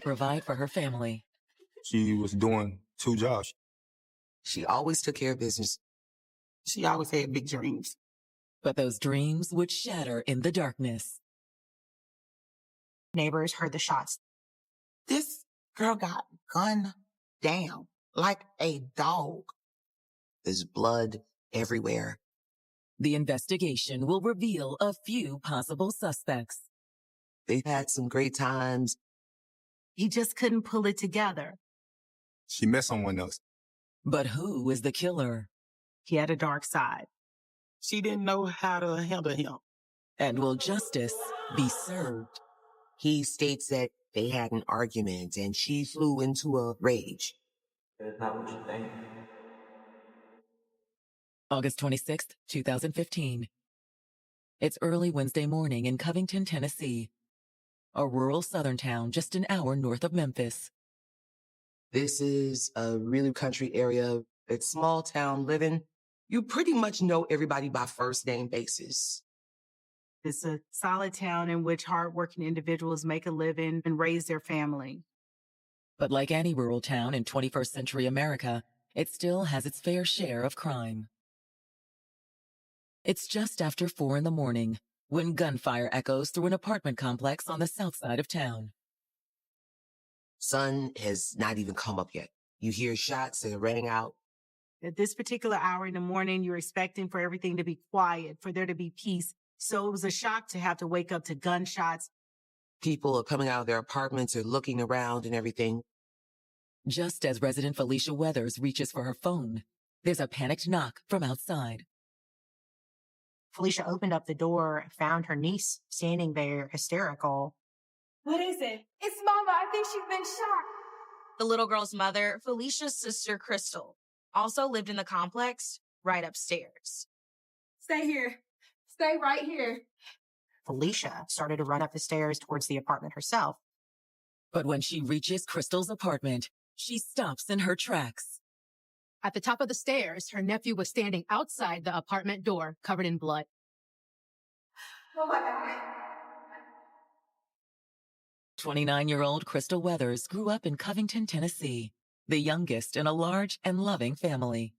provide for her family. She was doing 2 jobs. She always took care of business. She always had big dreams. But those dreams would shatter in the darkness. Neighbors heard the shots. This girl got gunned down like a dog. There's blood everywhere. The investigation will reveal a few possible suspects. They've had some great times. He just couldn't pull it together. She met someone else. But who is the killer? He had a dark side. She didn't know how to handle him. And will justice be served? He states that they had an argument and she flew into a rage. That's not what you think. August 26th, 2015. It's early Wednesday morning in Covington, Tennessee, a rural southern town just an hour north of Memphis. This is a really country area. It's small town living. You pretty much know everybody by first name basis. It's a solid town in which hardworking individuals make a living and raise their family. But like any rural town in 21st century America, it still has its fair share of crime. It's just after 4 a.m. when gunfire echoes through an apartment complex on the south side of town. Sun has not even come up yet. You hear shots that rang out. At this particular hour in the morning, you're expecting for everything to be quiet, for there to be peace. So it was a shock to have to wake up to gunshots. People are coming out of their apartments or looking around and everything. Just as resident Felicia Weathers reaches for her phone, there's a panicked knock from outside. Felicia opened up the door, found her niece standing there, hysterical. What is it? It's Mama. I think she's been shot. The little girl's mother, Felicia's sister, Crystal, also lived in the complex right upstairs. Stay here. Stay right here. Felicia started to run up the stairs towards the apartment herself. But when she reaches Crystal's apartment, she stops in her tracks. At the top of the stairs, her nephew was standing outside the apartment door, covered in blood. Oh my God. 29-year-old Crystal Weathers grew up in Covington, Tennessee, the youngest in a large and loving family.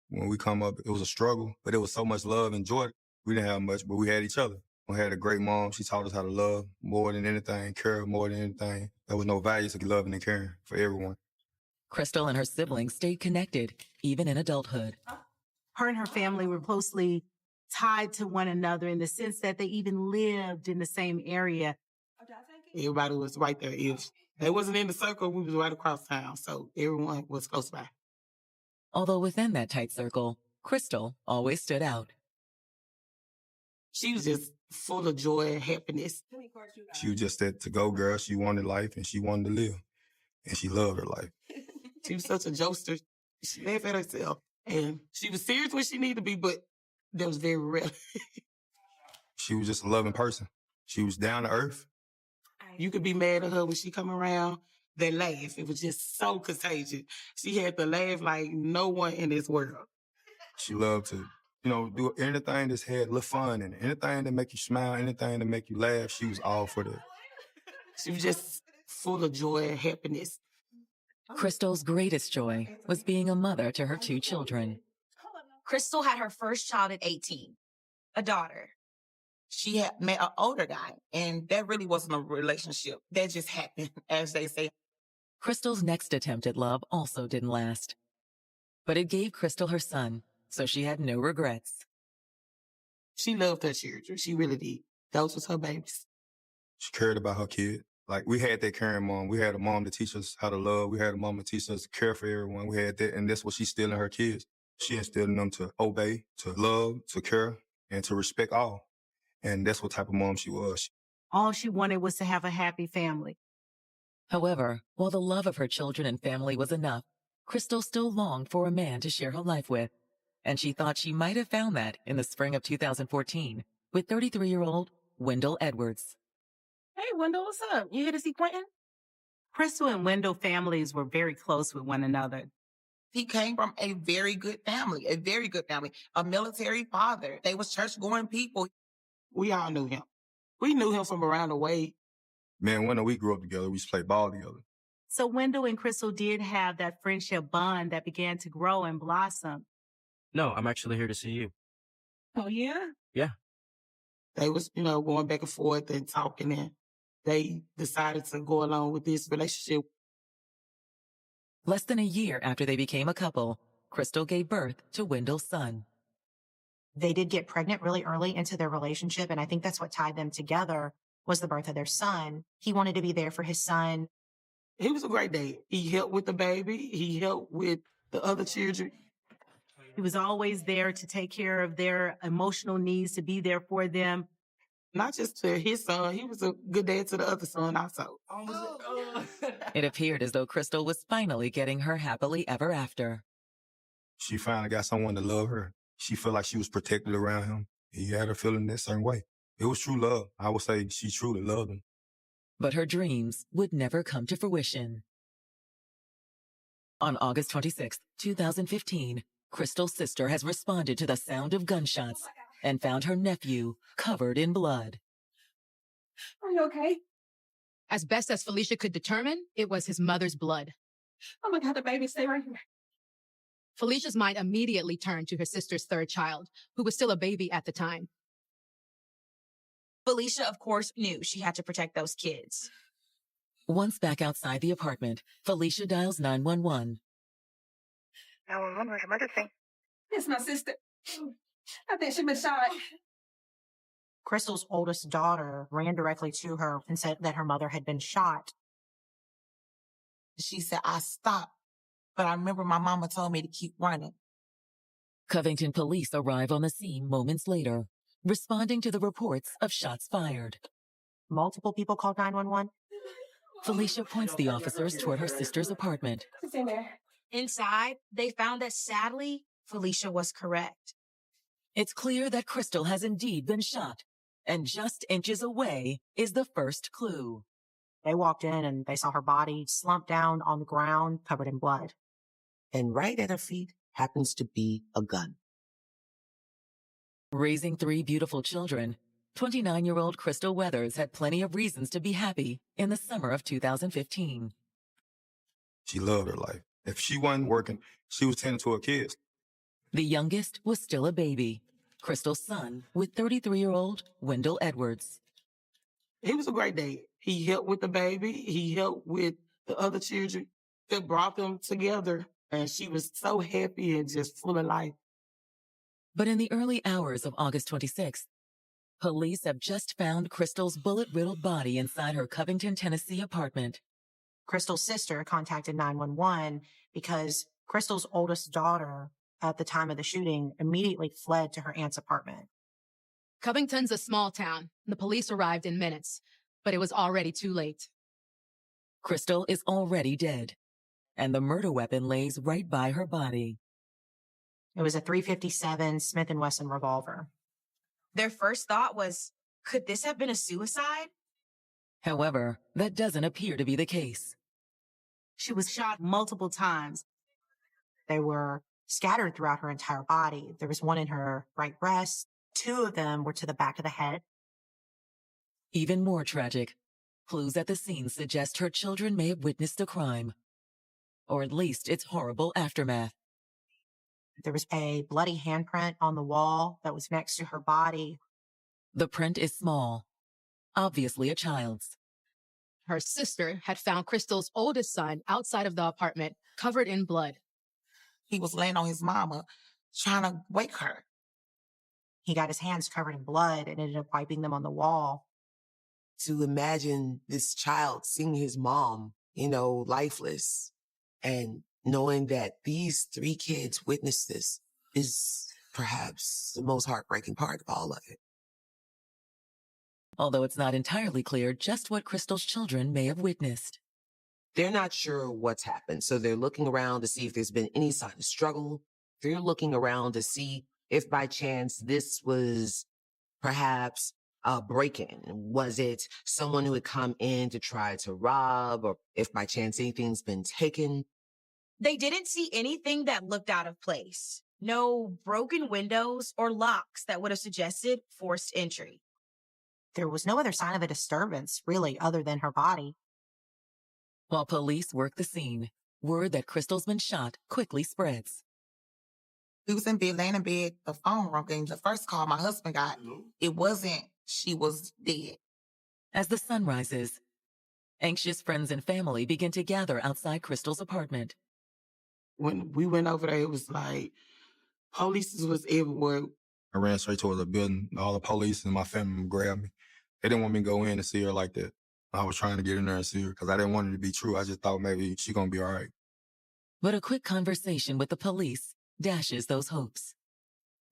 When we come up, it was a struggle, but it was so much love and joy. We didn't have much, but we had each other. We had a great mom. She taught us how to love more than anything, care more than anything. There was no value to loving and caring for everyone. Crystal and her siblings stayed connected, even in adulthood. Her and her family were closely tied to one another in the sense that they even lived in the same area. Everybody was right there. If they wasn't in the circle, we was right across town. So everyone was close by. Although within that tight circle, Crystal always stood out. She was just full of joy and happiness. She was just that to-go girl. She wanted life and she wanted to live. And she loved her life. She was such a jokester. She laughed at herself. And she was serious when she needed to be, but that was very rare. She was just a loving person. She was down to earth. You could be mad at her when she come around. That laugh, it was just so contagious. She had to laugh like no one in this world. She loved to, do anything that's had a little fun and anything that make you smile, anything that make you laugh. She was all for that. She was just full of joy and happiness. Crystal's greatest joy was being a mother to her 2 children. Crystal had her first child at 18, a daughter. She had met an older guy, and that really wasn't a relationship. That just happened, as they say. Crystal's next attempt at love also didn't last. But it gave Crystal her son, so she had no regrets. She loved her children. She really did. Those was her babies. She cared about her kid. Like, we had that caring mom. We had a mom to teach us how to love. We had a mom to teach us to care for everyone. We had that, and that's what she instilled in her kids. She instilled in them to obey, to love, to care, and to respect all. And that's what type of mom she was. All she wanted was to have a happy family. However, while the love of her children and family was enough, Crystal still longed for a man to share her life with. And she thought she might have found that in the spring of 2014 with 33-year-old Wendell Edwards. Hey, Wendell, what's up? You here to see Quentin? Crystal and Wendell families were very close with one another. He came from a very good family, a military father. They was church-going people. We all knew him. We knew him from around the way. Man, when we grew up together, we used to play ball together. So Wendell and Crystal did have that friendship bond that began to grow and blossom. No, I'm actually here to see you. Oh, yeah? Yeah. They was, going back and forth and talking, and they decided to go along with this relationship. Less than a year after they became a couple, Crystal gave birth to Wendell's son. They did get pregnant really early into their relationship, and I think that's what tied them together was the birth of their son. He wanted to be there for his son. He was a great dad. He helped with the baby. He helped with the other children. He was always there to take care of their emotional needs, to be there for them. Not just to his son, he was a good dad to the other son also. It appeared as though Crystal was finally getting her happily ever after. She finally got someone to love her. She felt like she was protected around him. He had her feeling that certain way. It was true love. I would say she truly loved him. But her dreams would never come to fruition. On August 26, 2015, Crystal's sister has responded to the sound of gunshots and found her nephew covered in blood. Are you okay? As best as Felicia could determine, it was his mother's blood. Oh my God, the baby, stay right here. Felicia's mind immediately turned to her sister's third child, who was still a baby at the time. Felicia, of course, knew she had to protect those kids. Once back outside the apartment, Felicia dials 911. 911, what's your mother saying? It's my sister. I think she been shot. Crystal's oldest daughter ran directly to her and said that her mother had been shot. She said, I stopped, but I remember my mama told me to keep running. Covington police arrive on the scene moments later, responding to the reports of shots fired. Multiple people called 911. Felicia points the officers toward her sister's apartment. It's in there. Inside, they found that sadly, Felicia was correct. It's clear that Crystal has indeed been shot, and just inches away is the first clue. They walked in and they saw her body slumped down on the ground, covered in blood. And right at her feet happens to be a gun. Raising 3 beautiful children, 29-year-old Crystal Weathers had plenty of reasons to be happy in the summer of 2015. She loved her life. If she wasn't working, she was tending to her kids. The youngest was still a baby, Crystal's son with 33-year-old Wendell Edwards. He was a great dad. He helped with the baby. He helped with the other children that brought them together. And she was so happy and just full of life. But in the early hours of August 26th, police have just found Crystal's bullet-riddled body inside her Covington, Tennessee apartment. Crystal's sister contacted 911 because Crystal's oldest daughter at the time of the shooting immediately fled to her aunt's apartment. Covington's a small town. The police arrived in minutes, but it was already too late. Crystal is already dead, and the murder weapon lays right by her body. It was a .357 Smith & Wesson revolver. Their first thought was, could this have been a suicide? However, that doesn't appear to be the case. She was shot multiple times. They were scattered throughout her entire body. There was one in her right breast. 2 of them were to the back of the head. Even more tragic, clues at the scene suggest her children may have witnessed the crime, or at least its horrible aftermath. There was a bloody handprint on the wall that was next to her body. The print is small, obviously a child's. Her sister had found Crystal's oldest son outside of the apartment, covered in blood. He was laying on his mama, trying to wake her. He got his hands covered in blood and ended up wiping them on the wall. To imagine this child seeing his mom, lifeless, and knowing that these 3 kids witnessed this is perhaps the most heartbreaking part of all of it. Although it's not entirely clear just what Crystal's children may have witnessed. They're not sure what's happened, so they're looking around to see if there's been any sign of struggle. They're looking around to see if by chance this was perhaps a break-in. Was it someone who had come in to try to rob, or if by chance anything's been taken? They didn't see anything that looked out of place. No broken windows or locks that would have suggested forced entry. There was no other sign of a disturbance, really, other than her body. While police work the scene, word that Crystal's been shot quickly spreads. We was in bed, laying in bed, the phone rang. The first call my husband got, it wasn't, she was dead. As the sun rises, anxious friends and family begin to gather outside Crystal's apartment. When we went over there, it was like, police was everywhere. I ran straight towards the building. All the police and my family grabbed me. They didn't want me to go in and see her like that. I was trying to get in there and see her because I didn't want it to be true. I just thought maybe she's going to be all right. But a quick conversation with the police dashes those hopes.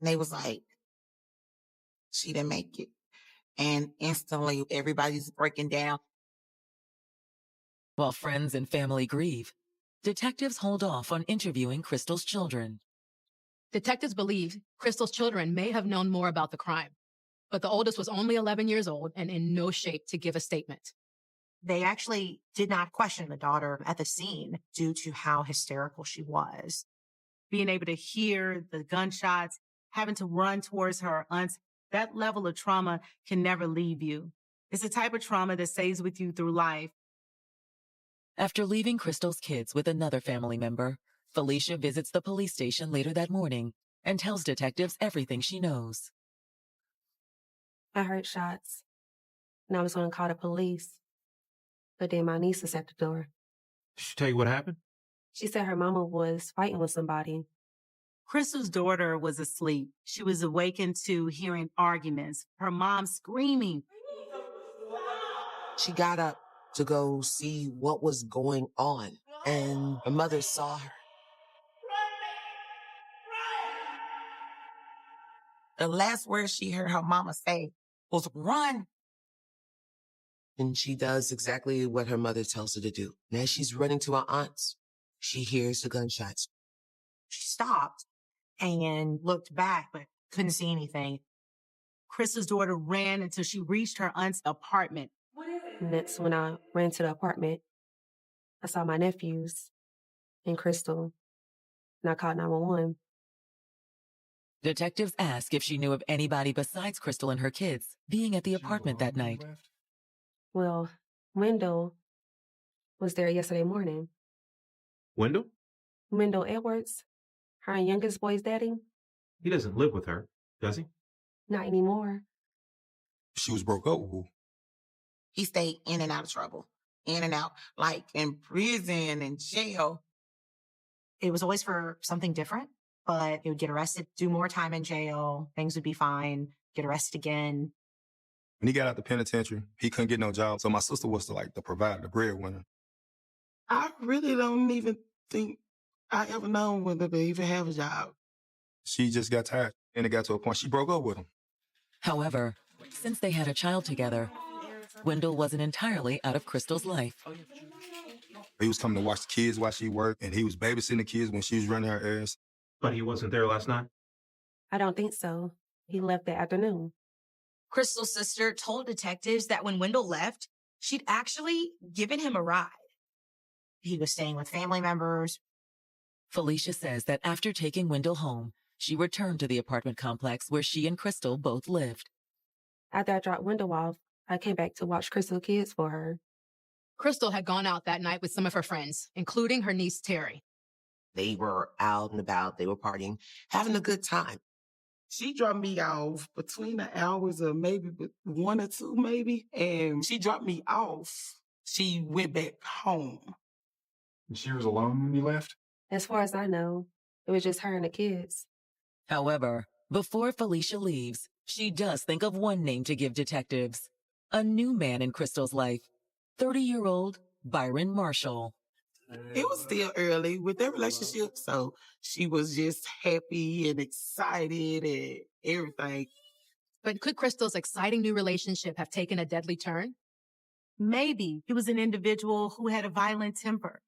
And they was like, she didn't make it. And instantly, everybody's breaking down. While friends and family grieve, detectives hold off on interviewing Crystal's children. Detectives believe Crystal's children may have known more about the crime, but the oldest was only 11 years old and in no shape to give a statement. They actually did not question the daughter at the scene due to how hysterical she was. Being able to hear the gunshots, having to run towards her aunts, that level of trauma can never leave you. It's a type of trauma that stays with you through life. After leaving Crystal's kids with another family member, Felicia visits the police station later that morning and tells detectives everything she knows. I heard shots, and I was going to call the police. But then my niece was at the door. Did she tell you what happened? She said her mama was fighting with somebody. Crystal's daughter was asleep. She was awakened to hearing arguments, her mom screaming. She got up to go see what was going on, and her mother saw her. The last word she heard her mama say was, run. And she does exactly what her mother tells her to do. And as she's running to her aunt's, she hears the gunshots. She stopped and looked back, but couldn't see anything. Crystal's daughter ran until she reached her aunt's apartment. And that's when I ran to the apartment. I saw my nephews and Crystal, and I called 911. Detectives ask if she knew of anybody besides Crystal and her kids being at the apartment that night. Well, Wendell was there yesterday morning. Wendell? Wendell Edwards, her youngest boy's daddy. He doesn't live with her, does he? Not anymore. She was broke up with who? He stayed in and out of trouble. In and out, like in prison and jail. It was always for something different, but he would get arrested, do more time in jail, things would be fine, get arrested again. When he got out the penitentiary, he couldn't get no job. So my sister was the provider, the breadwinner. I really don't even think I ever known whether to even have a job. She just got tired, and it got to a point she broke up with him. However, since they had a child together, Wendell wasn't entirely out of Crystal's life. He was coming to watch the kids while she worked, and he was babysitting the kids when she was running her errands. But he wasn't there last night? I don't think so. He left that afternoon. Crystal's sister told detectives that when Wendell left, she'd actually given him a ride. He was staying with family members. Felicia says that after taking Wendell home, she returned to the apartment complex where she and Crystal both lived. After I dropped Wendell off, I came back to watch Crystal kids for her. Crystal had gone out that night with some of her friends, including her niece, Terry. They were out and about. They were partying, having a good time. She dropped me off between the hours of maybe 1 or 2, maybe. And she dropped me off. She went back home. And she was alone when you left? As far as I know, it was just her and the kids. However, before Felicia leaves, she does think of one name to give detectives. A new man in Crystal's life, 30-year-old Byron Marshall. It was still early with their relationship, so she was just happy and excited and everything. But could Crystal's exciting new relationship have taken a deadly turn? Maybe he was an individual who had a violent temper.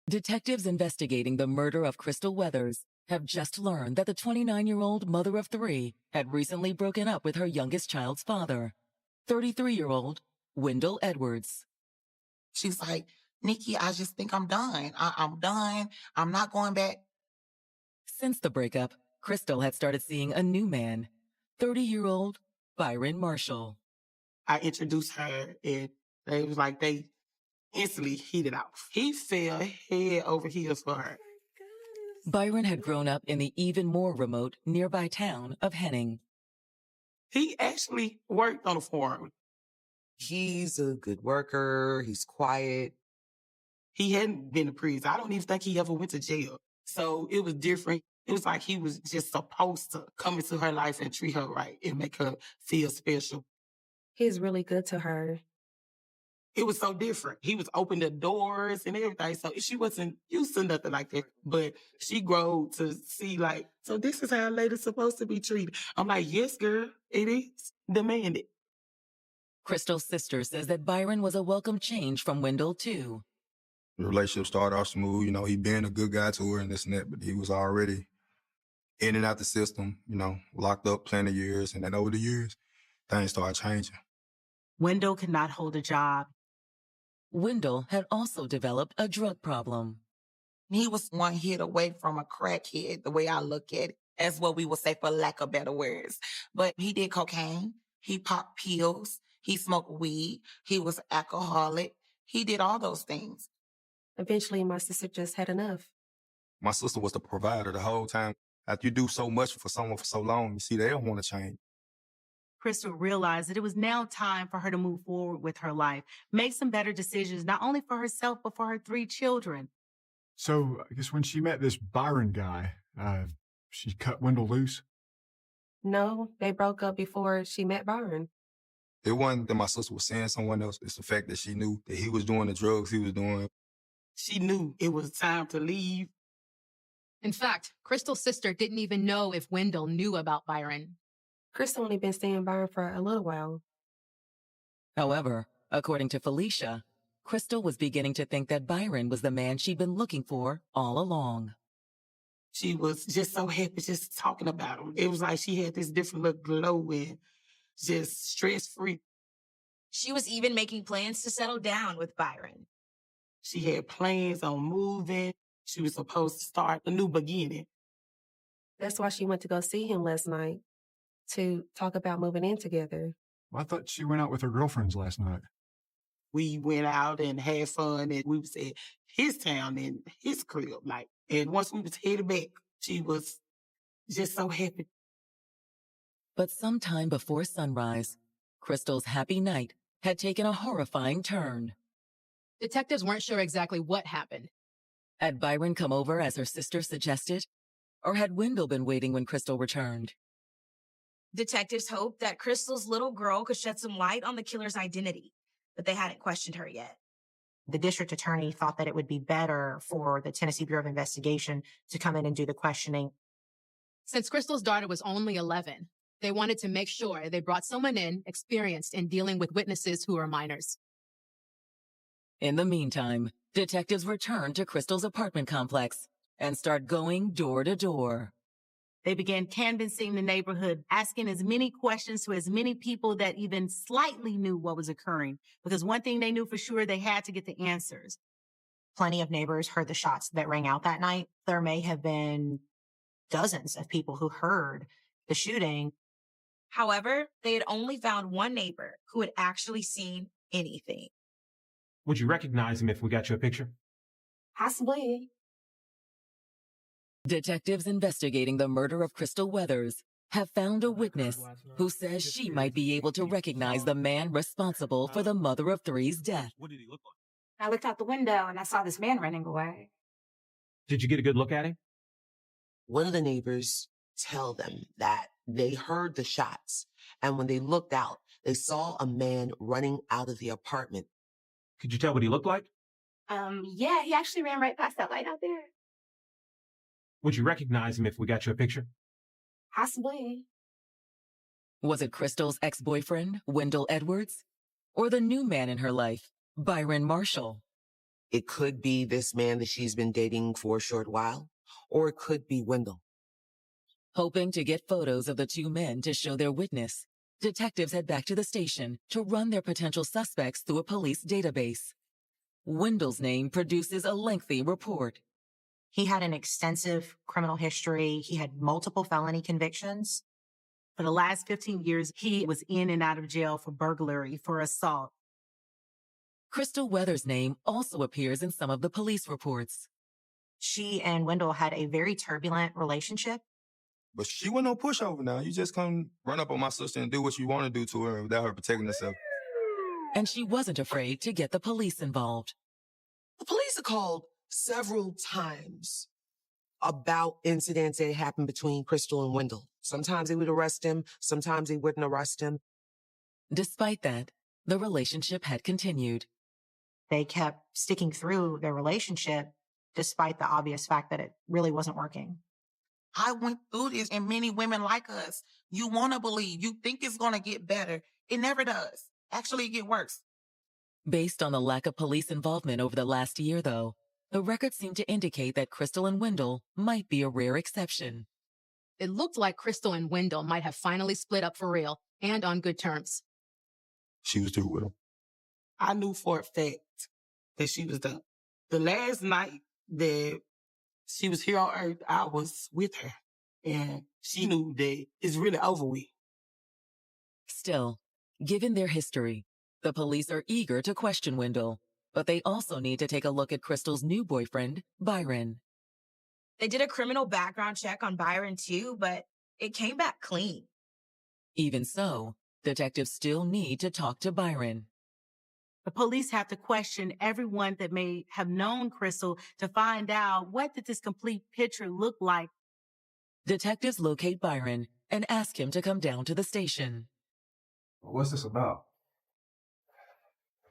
Detectives investigating the murder of Crystal Weathers have just learned that the 29-year-old mother of 3 had recently broken up with her youngest child's father, 33-year-old Wendell Edwards. She's like, Nikki, I just think I'm done. I'm done. I'm not going back. Since the breakup, Crystal had started seeing a new man, 30-year-old Byron Marshall. I introduced her and they was like, they instantly hit it off. He fell head over heels for her. Byron had grown up in the even more remote nearby town of Henning. He actually worked on a farm. He's a good worker. He's quiet. He hadn't been to prison. I don't even think he ever went to jail. So it was different. It was like he was just supposed to come into her life and treat her right and make her feel special. He's really good to her. It was so different. He was opening the doors and everything. So she wasn't used to nothing like that. But she grew to see like, so this is how a lady's supposed to be treated. I'm like, yes, girl, it is. Demand it. Crystal's sister says that Byron was a welcome change from Wendell, too. The relationship started off smooth. You know, he been a good guy to her and this and that, but he was already in and out the system, you know, locked up plenty of years. And then over the years, things started changing. Wendell could not hold a job. Wendell had also developed a drug problem. He was one hit away from a crackhead, the way I look at it. That's what we would say for lack of better words. But he did cocaine. He popped pills. He smoked weed. He was alcoholic. He did all those things. Eventually, my sister just had enough. My sister was the provider the whole time. After you do so much for someone for so long, you see, they don't want to change. Crystal realized that it was now time for her to move forward with her life, make some better decisions, not only for herself, but for her 3 children. So I guess when she met this Byron guy, she cut Wendell loose? No, they broke up before she met Byron. It wasn't that my sister was seeing someone else. It's the fact that she knew that he was doing the drugs he was doing. She knew it was time to leave. In fact, Crystal's sister didn't even know if Wendell knew about Byron. Crystal only been seeing Byron for a little while. However, according to Felicia, Crystal was beginning to think that Byron was the man she'd been looking for all along. She was just so happy just talking about him. It was like she had this different little glow and just stress-free. She was even making plans to settle down with Byron. She had plans on moving. She was supposed to start a new beginning. That's why she went to go see him last night, to talk about moving in together. Well, I thought she went out with her girlfriends last night. We went out and had fun, and we was at his town and his crib. And once we was headed back, she was just so happy. But sometime before sunrise, Crystal's happy night had taken a horrifying turn. Detectives weren't sure exactly what happened. Had Byron come over as her sister suggested? Or had Wendell been waiting when Crystal returned? Detectives hoped that Crystal's little girl could shed some light on the killer's identity, but they hadn't questioned her yet. The district attorney thought that it would be better for the Tennessee Bureau of Investigation to come in and do the questioning. Since Crystal's daughter was only 11, they wanted to make sure they brought someone in experienced in dealing with witnesses who are minors. In the meantime, detectives returned to Crystal's apartment complex and start going door to door. They began canvassing the neighborhood, asking as many questions to as many people that even slightly knew what was occurring. Because one thing they knew for sure, they had to get the answers. Plenty of neighbors heard the shots that rang out that night. There may have been dozens of people who heard the shooting. However, they had only found one neighbor who had actually seen anything. Would you recognize him if we got you a picture? Possibly. Detectives investigating the murder of Crystal Weathers have found a witness who says she might be able to recognize the man responsible for the mother of three's death. What did he look like? I looked out the window and I saw this man running away. Did you get a good look at him? One of the neighbors tell them that they heard the shots, and when they looked out, they saw a man running out of the apartment. Could you tell what he looked like? Yeah, he actually ran right past that light out there. Would you recognize him if we got you a picture? Possibly. Was it Crystal's ex-boyfriend, Wendell Edwards? Or the new man in her life, Byron Marshall? It could be this man that she's been dating for a short while, or it could be Wendell. Hoping to get photos of the two men to show their witness, detectives head back to the station to run their potential suspects through a police database. Wendell's name produces a lengthy report. He had an extensive criminal history. He had multiple felony convictions. For the last 15 years, he was in and out of jail for burglary, for assault. Crystal Weathers' name also appears in some of the police reports. She and Wendell had a very turbulent relationship. But she wasn't no pushover now. You just come run up on my sister and do what you want to do to her without her protecting herself. And she wasn't afraid to get the police involved. The police are called several times about incidents that happened between Crystal and Wendell. Sometimes they would arrest him. Sometimes they wouldn't arrest him. Despite that, the relationship had continued. They kept sticking through their relationship despite the obvious fact that it really wasn't working. I went through this, and many women like us, you want to believe, you think it's going to get better. It never does. Actually, it gets worse. Based on the lack of police involvement over the last year, though, the records seem to indicate that Crystal and Wendell might be a rare exception. It looked like Crystal and Wendell might have finally split up for real and on good terms. She was through with him. I knew for a fact that she was done. The last night that she was here on Earth, I was with her. And she knew that it's really over with. Still, given their history, the police are eager to question Wendell, but they also need to take a look at Crystal's new boyfriend, Byron. They did a criminal background check on Byron too, but it came back clean. Even so, detectives still need to talk to Byron. The police have to question everyone that may have known Crystal to find out, what did this complete picture look like? Detectives locate Byron and ask him to come down to the station. What's this about?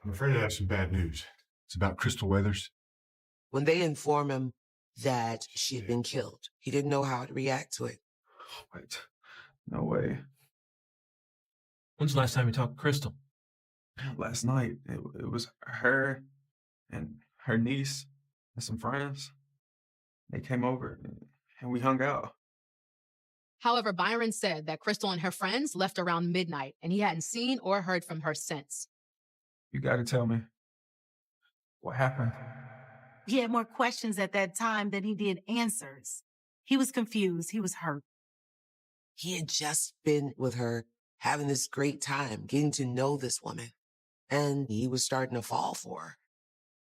I'm afraid I have some bad news. It's about Crystal Weathers. When they inform him that she had been killed, he didn't know how to react to it. Wait, no way. When's the last time you talked to Crystal? Last night, it was her and her niece and some friends. They came over and we hung out. However, Byron said that Crystal and her friends left around midnight and he hadn't seen or heard from her since. You gotta tell me what happened. He had more questions at that time than he did answers. He was confused. He was hurt. He had just been with her, having this great time, getting to know this woman. And he was starting to fall for her.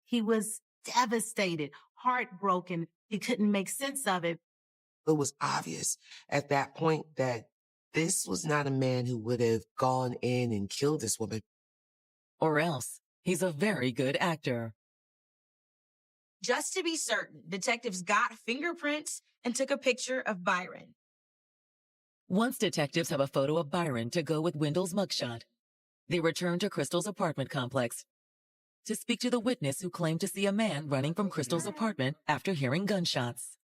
He was devastated, heartbroken. He couldn't make sense of it. It was obvious at that point that this was not a man who would have gone in and killed this woman. Or else, he's a very good actor. Just to be certain, detectives got fingerprints and took a picture of Byron. Once detectives have a photo of Byron to go with Wendell's mugshot, they return to Crystal's apartment complex to speak to the witness who claimed to see a man running from Crystal's apartment after hearing gunshots.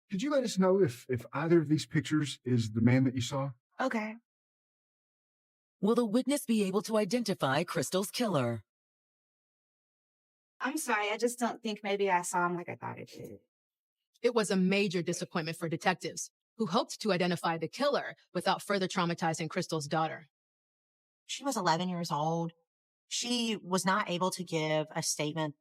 Could you let us know if either of these pictures is the man that you saw? Okay. Will the witness be able to identify Crystal's killer? I'm sorry, I just don't think maybe I saw him like I thought I did. It was a major disappointment for detectives, who hoped to identify the killer without further traumatizing Crystal's daughter. She was 11 years old. She was not able to give a statement.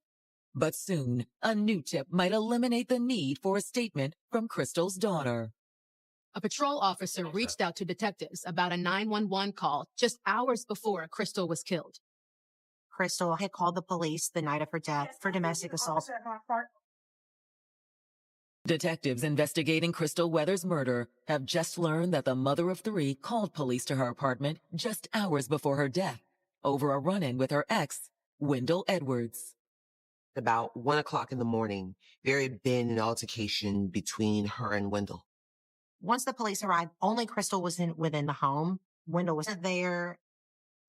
But soon, a new tip might eliminate the need for a statement from Crystal's daughter. A patrol officer reached out to detectives about a 911 call just hours before Crystal was killed. Crystal had called the police the night of her death for domestic assault. Detectives investigating Crystal Weathers' murder have just learned that the mother of three called police to her apartment just hours before her death over a run-in with her ex, Wendell Edwards. About 1 o'clock in the morning, there had been an altercation between her and Wendell. Once the police arrived, only Crystal was within the home. Wendell wasn't there.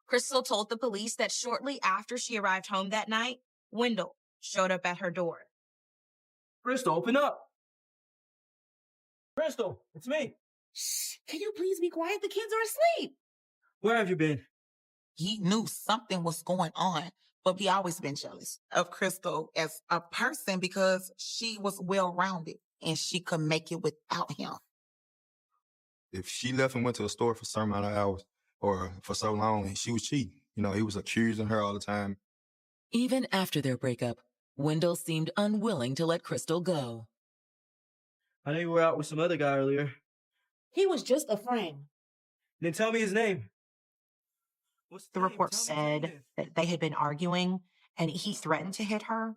Crystal told the police that shortly after she arrived home that night, Wendell showed up at her door. Crystal, open up. Crystal, it's me. Shh, can you please be quiet? The kids are asleep. Where have you been? He knew something was going on, but we always been jealous of Crystal as a person because she was well-rounded and she could make it without him. If she left and went to a store for a certain amount of hours or for so long, she was cheating. You know, he was accusing her all the time. Even after their breakup, Wendell seemed unwilling to let Crystal go. I know you were out with some other guy earlier. He was just a friend. Then tell me his name. The report said that they had been arguing and he threatened to hit her.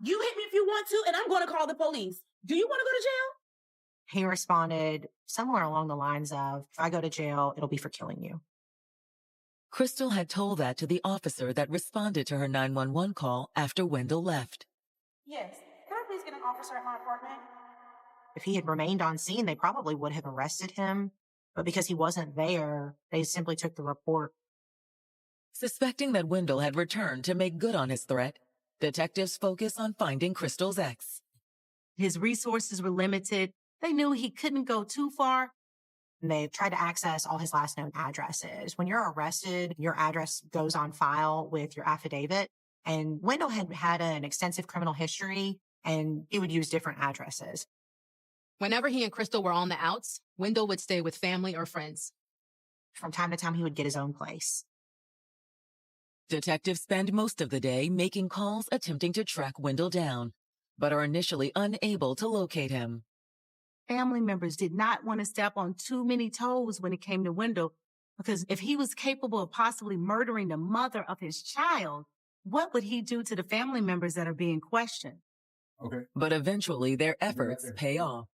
You hit me if you want to, and I'm going to call the police. Do you want to go to jail? He responded somewhere along the lines of, if I go to jail, it'll be for killing you. Crystal had told that to the officer that responded to her 911 call after Wendell left. Yes. Can I please get an officer at my apartment? If he had remained on scene, they probably would have arrested him. But because he wasn't there, they simply took the report. Suspecting that Wendell had returned to make good on his threat, detectives focused on finding Crystal's ex. His resources were limited. They knew he couldn't go too far. And they tried to access all his last known addresses. When you're arrested, your address goes on file with your affidavit. And Wendell had an extensive criminal history, and he would use different addresses. Whenever he and Crystal were on the outs, Wendell would stay with family or friends. From time to time, he would get his own place. Detectives spend most of the day making calls attempting to track Wendell down, but are initially unable to locate him. Family members did not want to step on too many toes when it came to Wendell, because if he was capable of possibly murdering the mother of his child, what would he do to the family members that are being questioned? Okay. But eventually their efforts pay off.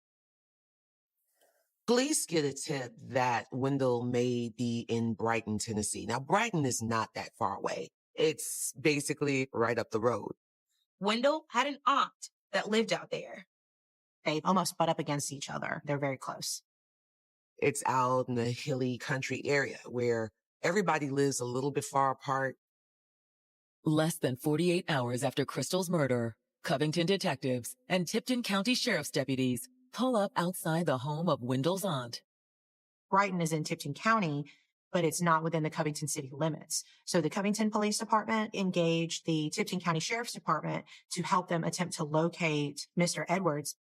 Police get a tip that Wendell may be in Brighton, Tennessee. Now, Brighton is not that far away. It's basically right up the road. Wendell had an aunt that lived out there. They almost butt up against each other. They're very close. It's out in the hilly country area where everybody lives a little bit far apart. Less than 48 hours after Crystal's murder, Covington detectives and Tipton County Sheriff's deputies pull up outside the home of Wendell's aunt. Brighton is in Tipton County, but it's not within the Covington city limits. So the Covington Police Department engaged the Tipton County Sheriff's Department to help them attempt to locate Mr. Edwards.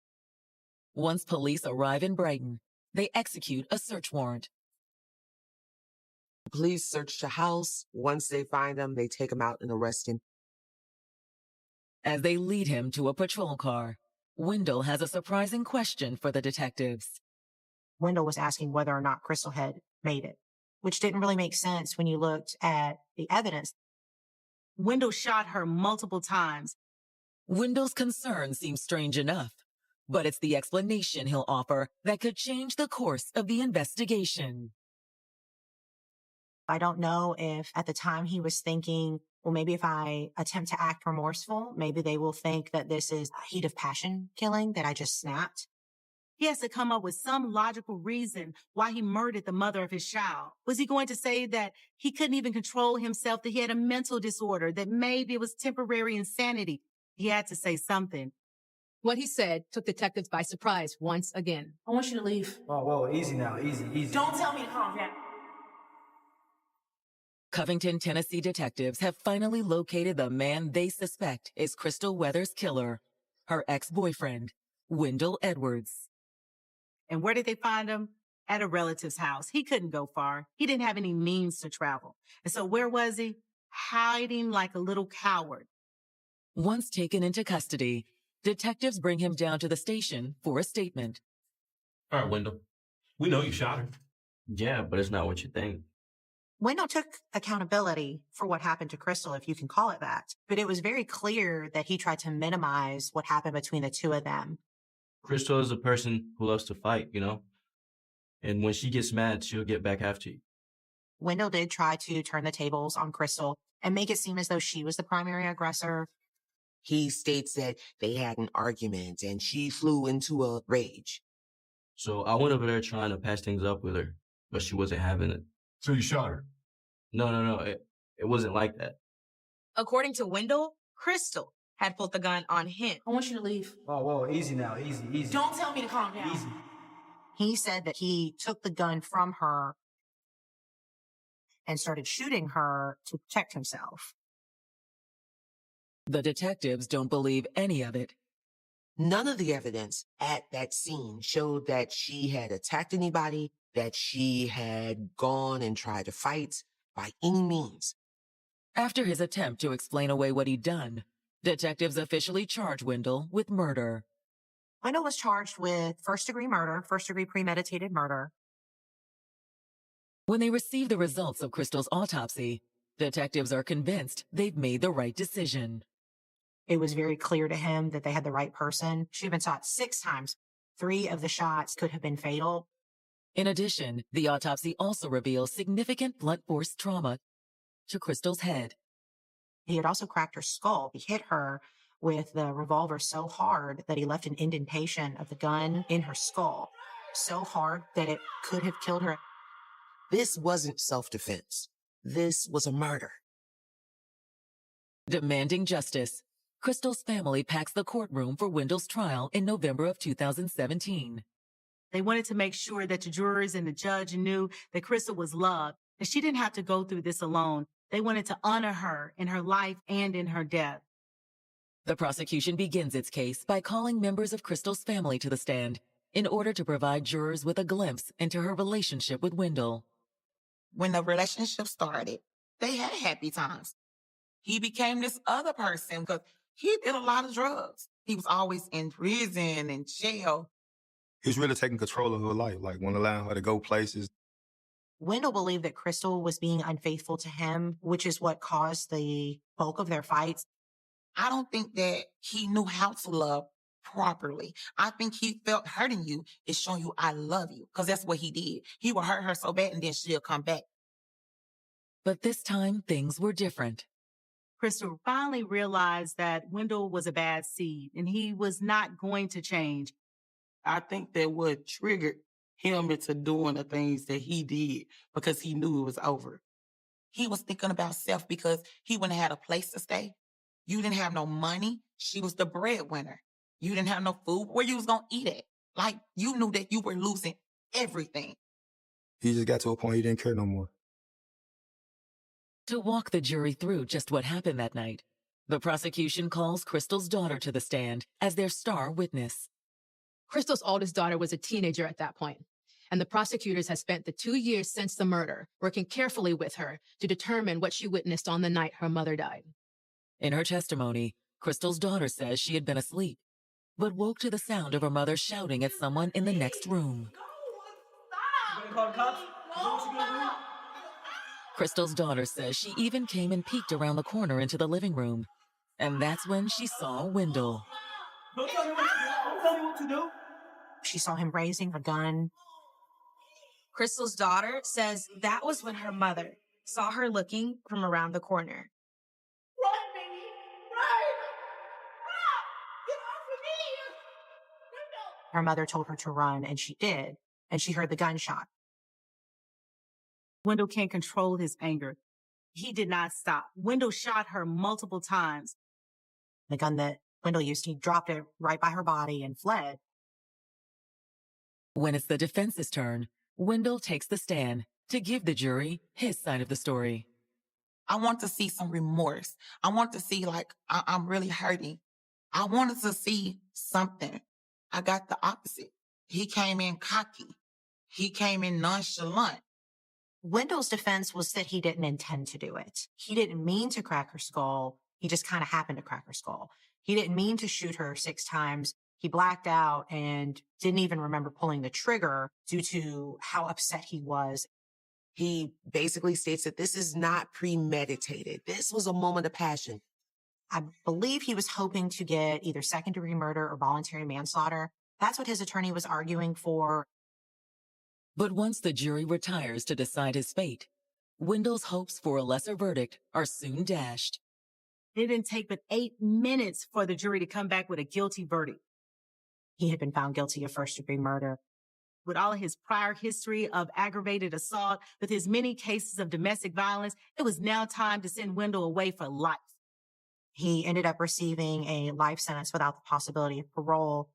Once police arrive in Brighton, they execute a search warrant. The police search the house. Once they find him, they take him out and arrest him. As they lead him to a patrol car, Wendell has a surprising question for the detectives. Wendell was asking whether or not Crystal had made it, which didn't really make sense when you looked at the evidence. Wendell shot her multiple times. Wendell's concern seems strange enough, but it's the explanation he'll offer that could change the course of the investigation. I don't know if at the time he was thinking, well, maybe if I attempt to act remorseful, maybe they will think that this is a heat of passion killing, that I just snapped. He has to come up with some logical reason why he murdered the mother of his child. Was he going to say that he couldn't even control himself, that he had a mental disorder, that maybe it was temporary insanity? He had to say something. What he said took detectives by surprise once again. I want you to leave. Oh, whoa, easy now, easy. Don't tell me to calm down. Covington, Tennessee detectives have finally located the man they suspect is Crystal Weathers' killer, her ex-boyfriend, Wendell Edwards. And where did they find him? At a relative's house. He couldn't go far. He didn't have any means to travel. And so where was he? Hiding like a little coward. Once taken into custody, detectives bring him down to the station for a statement. All right, Wendell. We know you shot her. Yeah, but it's not what you think. Wendell took accountability for what happened to Crystal, if you can call it that. But it was very clear that he tried to minimize what happened between the two of them. Crystal is a person who loves to fight, you know? And when she gets mad, she'll get back after you. Wendell did try to turn the tables on Crystal and make it seem as though she was the primary aggressor. He states that they had an argument and she flew into a rage. So I went over there trying to patch things up with her, but she wasn't having it. So you shot her? No. It wasn't like that. According to Wendell, Crystal had pulled the gun on him. I want you to leave. Oh, whoa, easy now, easy. Don't tell me to calm down. Easy. He said that he took the gun from her and started shooting her to protect himself. The detectives don't believe any of it. None of the evidence at that scene showed that she had attacked anybody, that she had gone and tried to fight by any means. After his attempt to explain away what he'd done, detectives officially charge Wendell with murder. Wendell was charged with first-degree murder, first-degree premeditated murder. When they receive the results of Crystal's autopsy, detectives are convinced they've made the right decision. It was very clear to him that they had the right person. She had been shot 6 times. 3 of the shots could have been fatal. In addition, the autopsy also reveals significant blunt force trauma to Crystal's head. He had also cracked her skull. He hit her with the revolver so hard that he left an indentation of the gun in her skull, so hard that it could have killed her. This wasn't self-defense. This was a murder. Demanding justice, Crystal's family packs the courtroom for Wendell's trial in November of 2017. They wanted to make sure that the jurors and the judge knew that Crystal was loved, and she didn't have to go through this alone. They wanted to honor her in her life and in her death. The prosecution begins its case by calling members of Crystal's family to the stand in order to provide jurors with a glimpse into her relationship with Wendell. When the relationship started, they had happy times. He became this other person because he did a lot of drugs. He was always in prison and jail. He was really taking control of her life, like when allowing her to go places. Wendell believed that Crystal was being unfaithful to him, which is what caused the bulk of their fights. I don't think that he knew how to love properly. I think he felt hurting you is showing you I love you, because that's what he did. He would hurt her so bad and then she'll come back. But this time, things were different. Crystal finally realized that Wendell was a bad seed and he was not going to change. I think that what triggered him into doing the things that he did because he knew it was over. He was thinking about self because he wouldn't have had a place to stay. You didn't have no money. She was the breadwinner. You didn't have no food. Where you was going to eat at? Like, you knew that you were losing everything. He just got to a point he didn't care no more. To walk the jury through just what happened that night, the prosecution calls Crystal's daughter to the stand as their star witness. Crystal's oldest daughter was a teenager at that point, and the prosecutors had spent the 2 years since the murder working carefully with her to determine what she witnessed on the night her mother died. In her testimony, Crystal's daughter says she had been asleep, but woke to the sound of her mother shouting at someone in the next room. Crystal's daughter says she even came and peeked around the corner into the living room, and that's when she saw Wendell. Don't tell me what to do. She saw him raising a gun. Crystal's daughter says that was when her mother saw her looking from around the corner. Run, baby, run! Get off of me! Her mother told her to run, and she did, and she heard the gunshot. Wendell can't control his anger. He did not stop. Wendell shot her multiple times. The gun that Wendell used, he dropped it right by her body and fled. When it's the defense's turn, Wendell takes the stand to give the jury his side of the story. I want to see some remorse. I want to see, like, I'm really hurting. I wanted to see something. I got the opposite. He came in cocky. He came in nonchalant. Wendell's defense was that he didn't intend to do it. He didn't mean to crack her skull. He just kind of happened to crack her skull. He didn't mean to shoot her 6 times. He blacked out and didn't even remember pulling the trigger due to how upset he was. He basically states that this is not premeditated. This was a moment of passion. I believe he was hoping to get either second-degree murder or voluntary manslaughter. That's what his attorney was arguing for. But once the jury retires to decide his fate, Wendell's hopes for a lesser verdict are soon dashed. It didn't take but 8 minutes for the jury to come back with a guilty verdict. He had been found guilty of first-degree murder. With all of his prior history of aggravated assault, with his many cases of domestic violence, it was now time to send Wendell away for life. He ended up receiving a life sentence without the possibility of parole.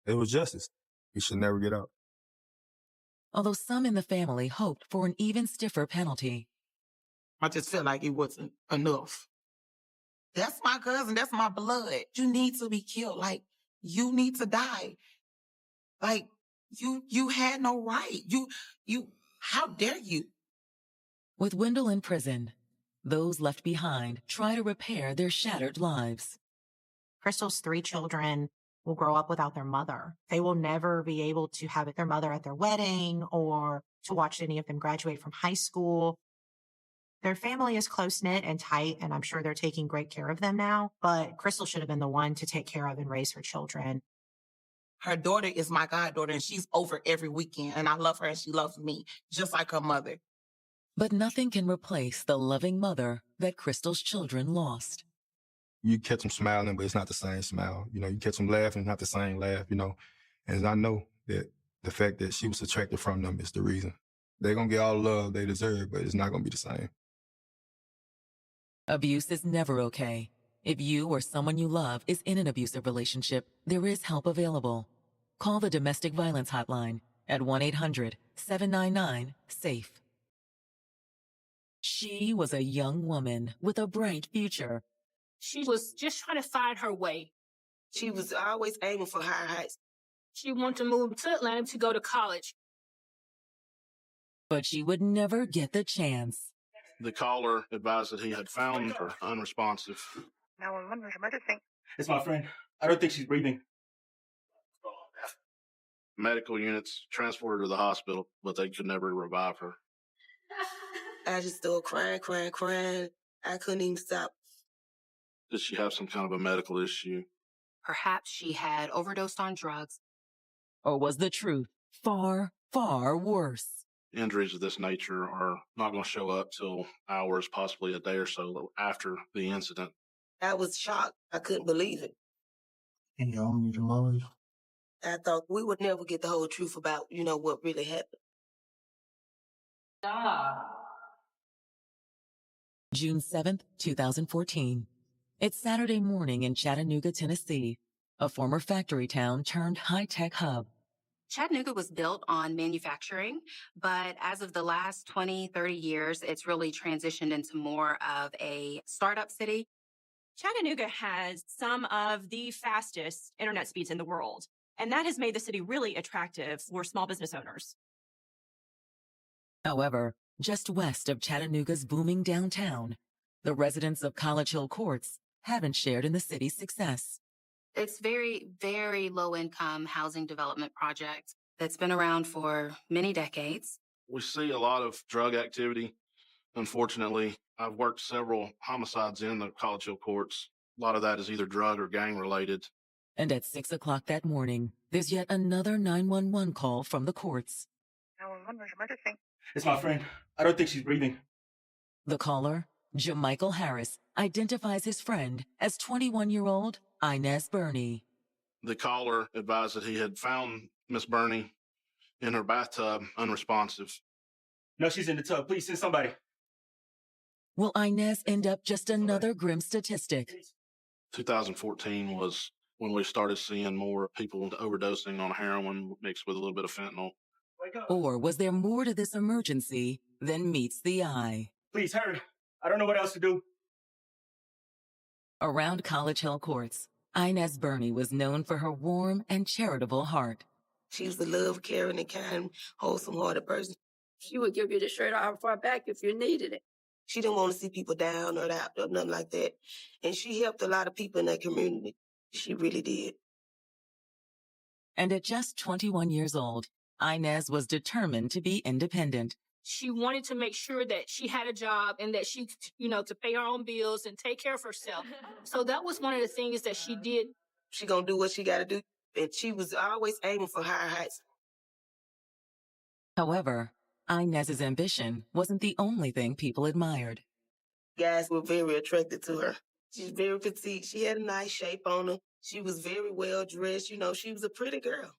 It was justice. He should never get out. Although some in the family hoped for an even stiffer penalty. I just felt like it wasn't enough. That's my cousin. That's my blood. You need to be killed. Like, you need to die. Like, you had no right. How dare you? With Wendell in prison, those left behind try to repair their shattered lives. Crystal's 3 children will grow up without their mother. They will never be able to have their mother at their wedding or to watch any of them graduate from high school. Their family is close-knit and tight, and I'm sure they're taking great care of them now, but Crystal should have been the one to take care of and raise her children. Her daughter is my goddaughter, and she's over every weekend, and I love her and she loves me, just like her mother. But nothing can replace the loving mother that Crystal's children lost. You catch them smiling, but it's not the same smile. You catch them laughing, not the same laugh, And I know that the fact that she was subtracted from them is the reason. They're going to get all the love they deserve, but it's not going to be the same. Abuse is never okay. If you or someone you love is in an abusive relationship, there is help available. Call the Domestic Violence Hotline at 1-800-799-SAFE. She was a young woman with a bright future. She was just trying to find her way. She was always aiming for higher heights. She wanted to move to Atlanta to go to college. But she would never get the chance. The caller advised that he had found her unresponsive. It's my friend. I don't think she's breathing. Medical units transported her to the hospital, but they could never revive her. I just started crying. I couldn't even stop. Did she have some kind of a medical issue? Perhaps she had overdosed on drugs. Or was the truth far, far worse? Injuries of this nature are not going to show up till hours, possibly a day or so after the incident. I was shocked. I couldn't believe it. And your own mother? I thought we would never get the whole truth about, what really happened. June 7th, 2014. It's Saturday morning in Chattanooga, Tennessee, a former factory town turned high-tech hub. Chattanooga was built on manufacturing, but as of the last 20, 30 years, it's really transitioned into more of a startup city. Chattanooga has some of the fastest internet speeds in the world, and that has made the city really attractive for small business owners. However, just west of Chattanooga's booming downtown, the residents of College Hill Courts haven't shared in the city's success. It's very, very low-income housing development project that's been around for many decades. We see a lot of drug activity. Unfortunately, I've worked several homicides in the College Hill Courts. A lot of that is either drug or gang-related. And at 6 o'clock that morning, there's yet another 911 call from the courts. It's my friend. I don't think she's breathing. The caller, Jamichael Harris, identifies his friend as 21-year-old Inez Burney. The caller advised that he had found Miss Burney in her bathtub, unresponsive. No, she's in the tub. Please send somebody. Will Inez end up just another grim statistic? 2014 was when we started seeing more people overdosing on heroin mixed with a little bit of fentanyl. Or was there more to this emergency than meets the eye? Please, hurry. I don't know what else to do. Around College Hill Courts, Inez Burney was known for her warm and charitable heart. She was a love, caring, and kind, wholesome-hearted person. She would give you the shirt off her back if you needed it. She didn't want to see people down or out or nothing like that. And she helped a lot of people in that community. She really did. And at just 21 years old, Inez was determined to be independent. She wanted to make sure that she had a job and that she, could pay her own bills and take care of herself. So that was one of the things that she did. She gonna do what she gotta do. And she was always aiming for higher heights. However, Inez's ambition wasn't the only thing people admired. Guys were very attracted to her. She's very petite. She had a nice shape on her. She was very well dressed. She was a pretty girl.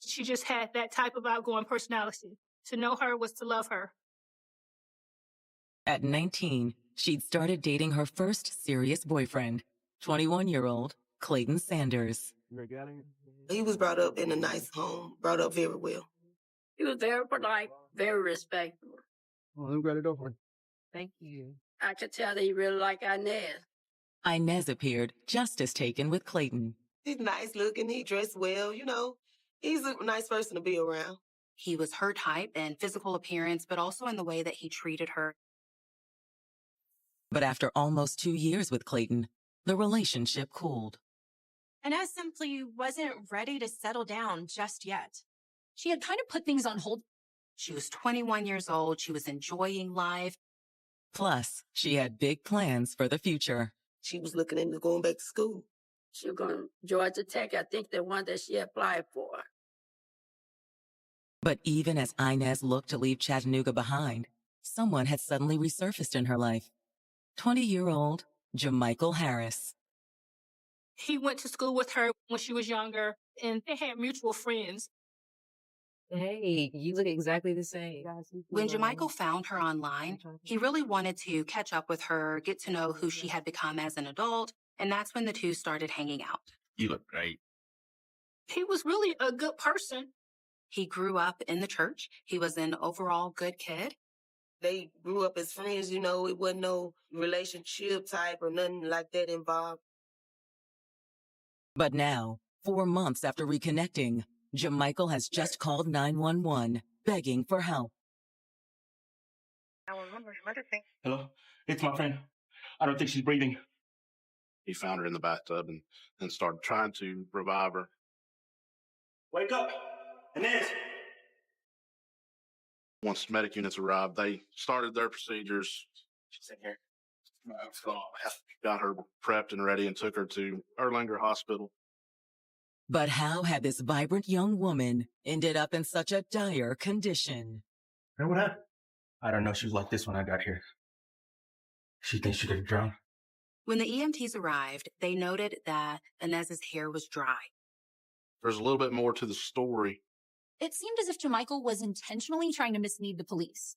She just had that type of outgoing personality. To know her was to love her. At 19, she'd started dating her first serious boyfriend, 21-year-old Clayton Sanders. He was brought up in a nice home, brought up very well. He was very polite, very respectful. Oh, let me grab it over. Thank you. I could tell that he really liked Inez. Inez appeared just as taken with Clayton. He's nice looking. He dressed well. He's a nice person to be around. He was her type in physical appearance, but also in the way that he treated her. But after almost 2 years with Clayton, the relationship cooled. Inez simply wasn't ready to settle down just yet. She had kind of put things on hold. She was 21 years old. She was enjoying life. Plus, she had big plans for the future. She was looking into going back to school. She was going to Georgia Tech, I think the one that she applied for. But even as Inez looked to leave Chattanooga behind, someone had suddenly resurfaced in her life. 20-year-old Jamichael Harris. He went to school with her when she was younger, and they had mutual friends. Hey, you look exactly the same. When Jamichael found her online, he really wanted to catch up with her, get to know who she had become as an adult, and that's when the two started hanging out. You look great. He was really a good person. He grew up in the church. He was an overall good kid. They grew up as friends, you know, it wasn't no relationship type or nothing like that involved. But now, 4 months after reconnecting, Jamichael has just called 911, begging for help. Hello? It's my friend. I don't think she's breathing. He found her in the bathtub and started trying to revive her. Wake up! Inez! Once medic units arrived, they started their procedures. She's in here. Got her prepped and ready and took her to Erlanger Hospital. But how had this vibrant young woman ended up in such a dire condition? Hey, what happened? I don't know. She was like this when I got here. She thinks she could have drowned. When the EMTs arrived, they noted that Inez's hair was dry. There's a little bit more to the story. It seemed as if Jamichael was intentionally trying to mislead the police.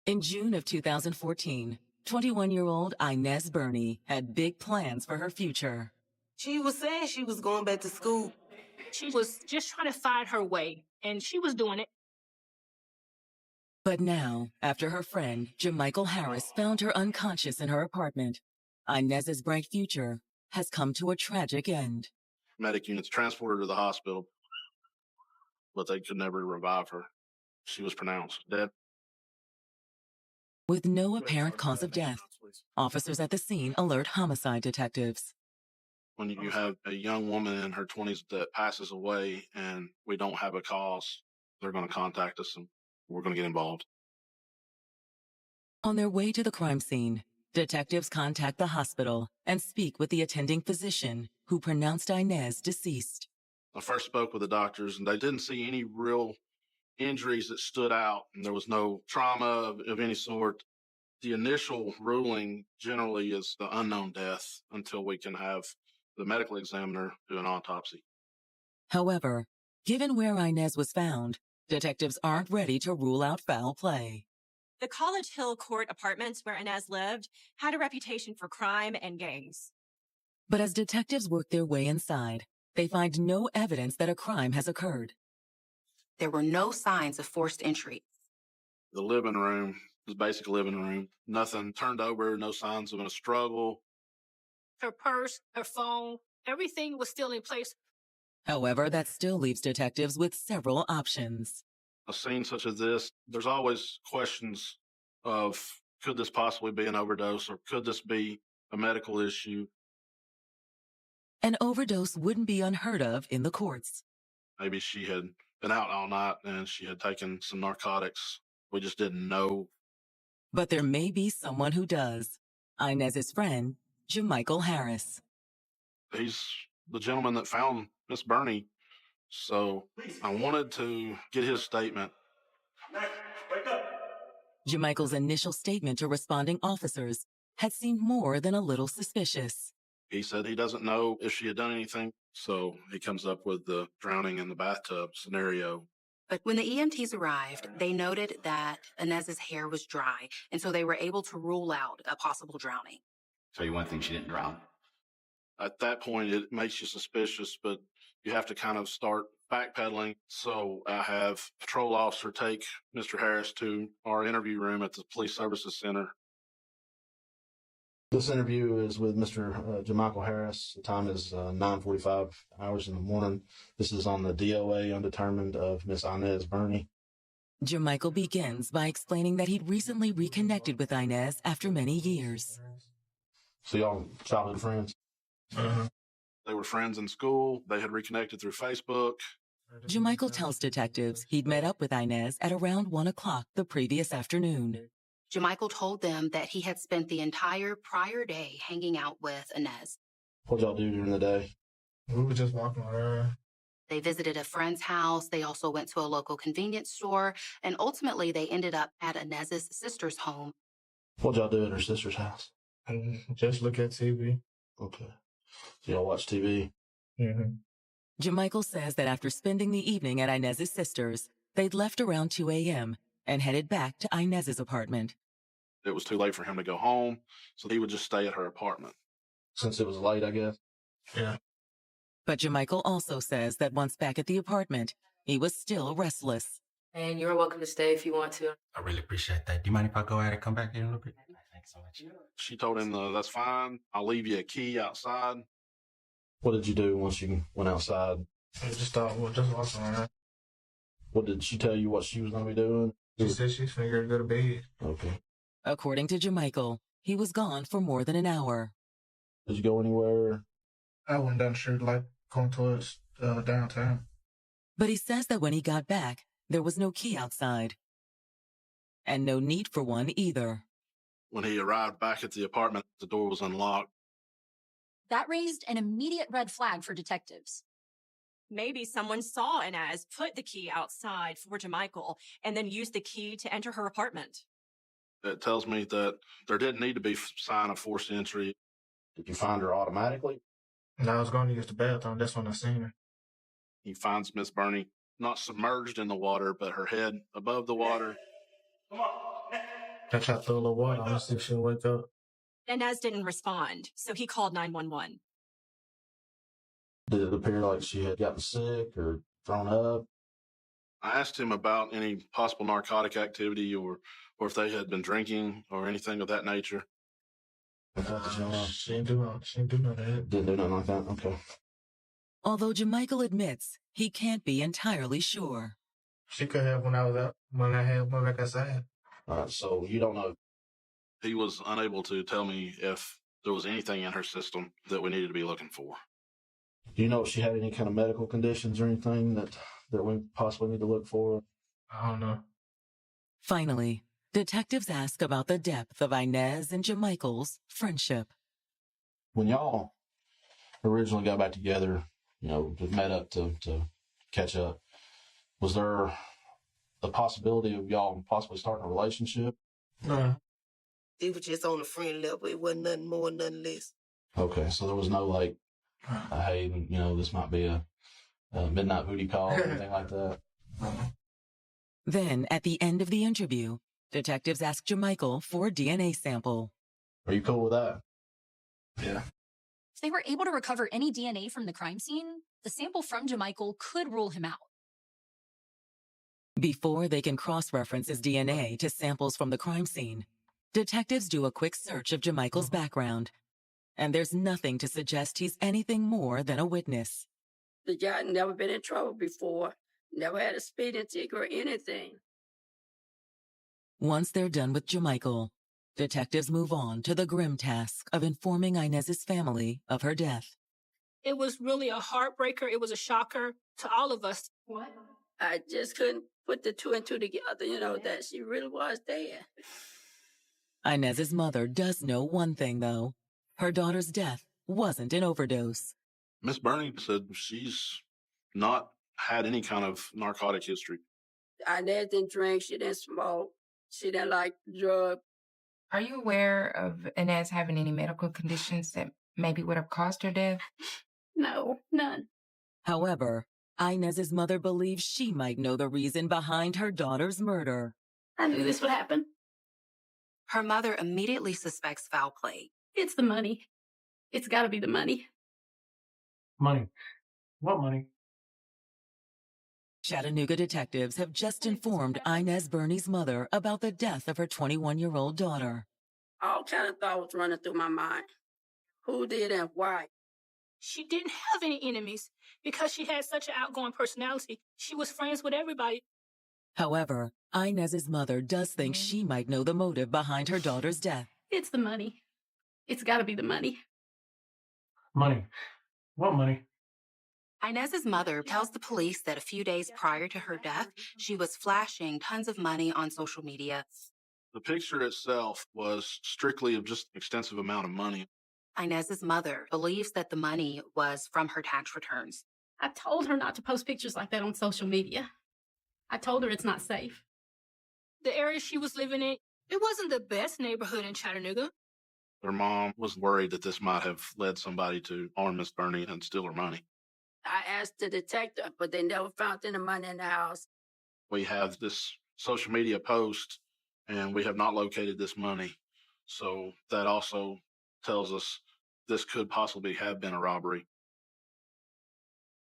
In June of 2014, 21-year-old Inez Burney had big plans for her future. She was saying she was going back to school. She was just trying to find her way, and she was doing it. But now, after her friend, Jamichael Harris, found her unconscious in her apartment, Inez's bright future has come to a tragic end. Medic units transported her to the hospital, but they could never revive her. She was pronounced dead. With no apparent cause of death, officers at the scene alert homicide detectives. When you have a young woman in her 20s that passes away and we don't have a cause, they're going to contact us and we're going to get involved. On their way to the crime scene, detectives contact the hospital and speak with the attending physician who pronounced Inez deceased. I first spoke with the doctors and they didn't see any real injuries that stood out, and there was no trauma of any sort. The initial ruling generally is the unknown death until we can have the medical examiner do an autopsy. However, given where Inez was found, detectives aren't ready to rule out foul play. The College Hill Court apartments where Inez lived had a reputation for crime and gangs. But as detectives work their way inside, they find no evidence that a crime has occurred. There were no signs of forced entry. The living room was basic living room. Nothing turned over, no signs of a struggle. Her purse, her phone, everything was still in place. However, that still leaves detectives with several options. A scene such as this, there's always questions of, could this possibly be an overdose or could this be a medical issue? An overdose wouldn't be unheard of in the courts. Maybe she had been out all night and she had taken some narcotics. We just didn't know. But there may be someone who does. Inez's friend, Jamichael Harris. He's the gentleman that found Miss Burney. So I wanted to get his statement. Jamichael's initial statement to responding officers had seemed more than a little suspicious. He said he doesn't know if she had done anything, so he comes up with the drowning in the bathtub scenario. But when the EMTs arrived, they noted that Inez's hair was dry, and so they were able to rule out a possible drowning. So you want to think she didn't drown? At that point, it makes you suspicious, but you have to kind of start backpedaling. So I have a patrol officer take Mr. Harris to our interview room at the Police Services Center. This interview is with Mr. Jamichael Harris. The time is 9:45 hours in the morning. This is on the DOA undetermined of Miss Inez Burney. Jamichael begins by explaining that he'd recently reconnected with Inez after many years. So y'all childhood friends? They were friends in school. They had reconnected through Facebook. Jamichael tells detectives he'd met up with Inez at around 1 o'clock the previous afternoon. Jamichael told them that he had spent the entire prior day hanging out with Inez. What y'all do during the day? We were just walking around. They visited a friend's house. They also went to a local convenience store. And ultimately, they ended up at Inez's sister's home. What y'all do at her sister's house? Just look at TV. Okay. So y'all watch TV? Mm-hmm. Jamichael says that after spending the evening at Inez's sister's, they'd left around 2 a.m. and headed back to Inez's apartment. It was too late for him to go home, so he would just stay at her apartment. Since it was late, I guess? Yeah. But Jamichael also says that once back at the apartment, he was still restless. And you're welcome to stay if you want to. I really appreciate that. Do you mind if I go ahead and come back here in a little bit? Thanks so much. She told him, that's fine. I'll leave you a key outside. What did you do once you went outside? I just thought, just walking around. What did she tell you what she was going to be doing? She said she's figured to go to bed. Okay. According to Jamichael, he was gone for more than an hour. Did you go anywhere? I went down the street, like going towards downtown. But he says that when he got back, there was no key outside. And no need for one either. When he arrived back at the apartment, the door was unlocked. That raised an immediate red flag for detectives. Maybe someone saw Inez put the key outside for Jamichael and then used the key to enter her apartment. It tells me that there didn't need to be sign of forced entry. Did you find her automatically? No, I was going to use the bathroom. That's when I seen her. He finds Miss Burney not submerged in the water, but her head above the water. I tried to throw a little water on her, see if she'll wake up. Inez didn't respond, so he called 911. Did it appear like she had gotten sick or thrown up? I asked him about any possible narcotic activity or if they had been drinking or anything of that nature. She didn't do none of that. Didn't do nothing like that? Okay. Although Jamichael admits he can't be entirely sure. She could have when I was out, when I had went back outside. All right, so you don't know. He was unable to tell me if there was anything in her system that we needed to be looking for. Do you know if she had any kind of medical conditions or anything that we possibly need to look for? I don't know. Finally, detectives ask about the depth of Inez and Jamichael's friendship. When y'all originally got back together, just met up to catch up, was there the possibility of y'all possibly starting a relationship? No. It was just on a friend level. It wasn't nothing more, nothing less. Okay, so there was no hey, this might be a midnight booty call or anything like that. Then, at the end of the interview, detectives ask Jamichael for a DNA sample. Are you cool with that? Yeah. If they were able to recover any DNA from the crime scene, the sample from Jamichael could rule him out. Before they can cross-reference his DNA to samples from the crime scene, detectives do a quick search of Jamichael's background. And there's nothing to suggest he's anything more than a witness. The guy never been in trouble before, never had a speeding ticket or anything. Once they're done with Jamichael, detectives move on to the grim task of informing Inez's family of her death. It was really a heartbreaker. It was a shocker to all of us. What? I just couldn't put the two and two together, that she really was dead. Inez's mother does know one thing, though. Her daughter's death wasn't an overdose. Miss Burney said she's not had any kind of narcotic history. Inez didn't drink, she didn't smoke, she didn't like drugs. Are you aware of Inez having any medical conditions that maybe would have caused her death? No, none. However, Inez's mother believes she might know the reason behind her daughter's murder. I knew this would happen. Her mother immediately suspects foul play. It's the money. It's got to be the money. Money? What money? Chattanooga detectives have just informed Inez Burney's mother about the death of her 21-year-old daughter. All kind of thoughts running through my mind. Who did and why? She didn't have any enemies because she had such an outgoing personality. She was friends with everybody. However, Inez's mother does think she might know the motive behind her daughter's death. It's the money. It's got to be the money. Money? What money? Inez's mother tells the police that a few days prior to her death, she was flashing tons of money on social media. The picture itself was strictly of just extensive amount of money. Inez's mother believes that the money was from her tax returns. I told her not to post pictures like that on social media. I told her it's not safe. The area she was living in, it wasn't the best neighborhood in Chattanooga. Her mom was worried that this might have led somebody to harm Miss Bernie and steal her money. I asked the detective, but they never found any money in the house. We have this social media post, and we have not located this money. So that also tells us this could possibly have been a robbery.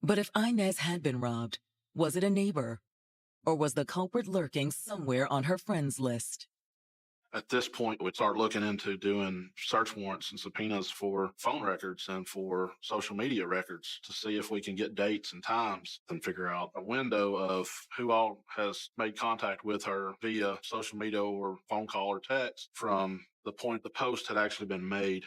But if Inez had been robbed, was it a neighbor? Or was the culprit lurking somewhere on her friends list? At this point, we start looking into doing search warrants and subpoenas for phone records and for social media records to see if we can get dates and times and figure out a window of who all has made contact with her via social media or phone call or text from the point the post had actually been made.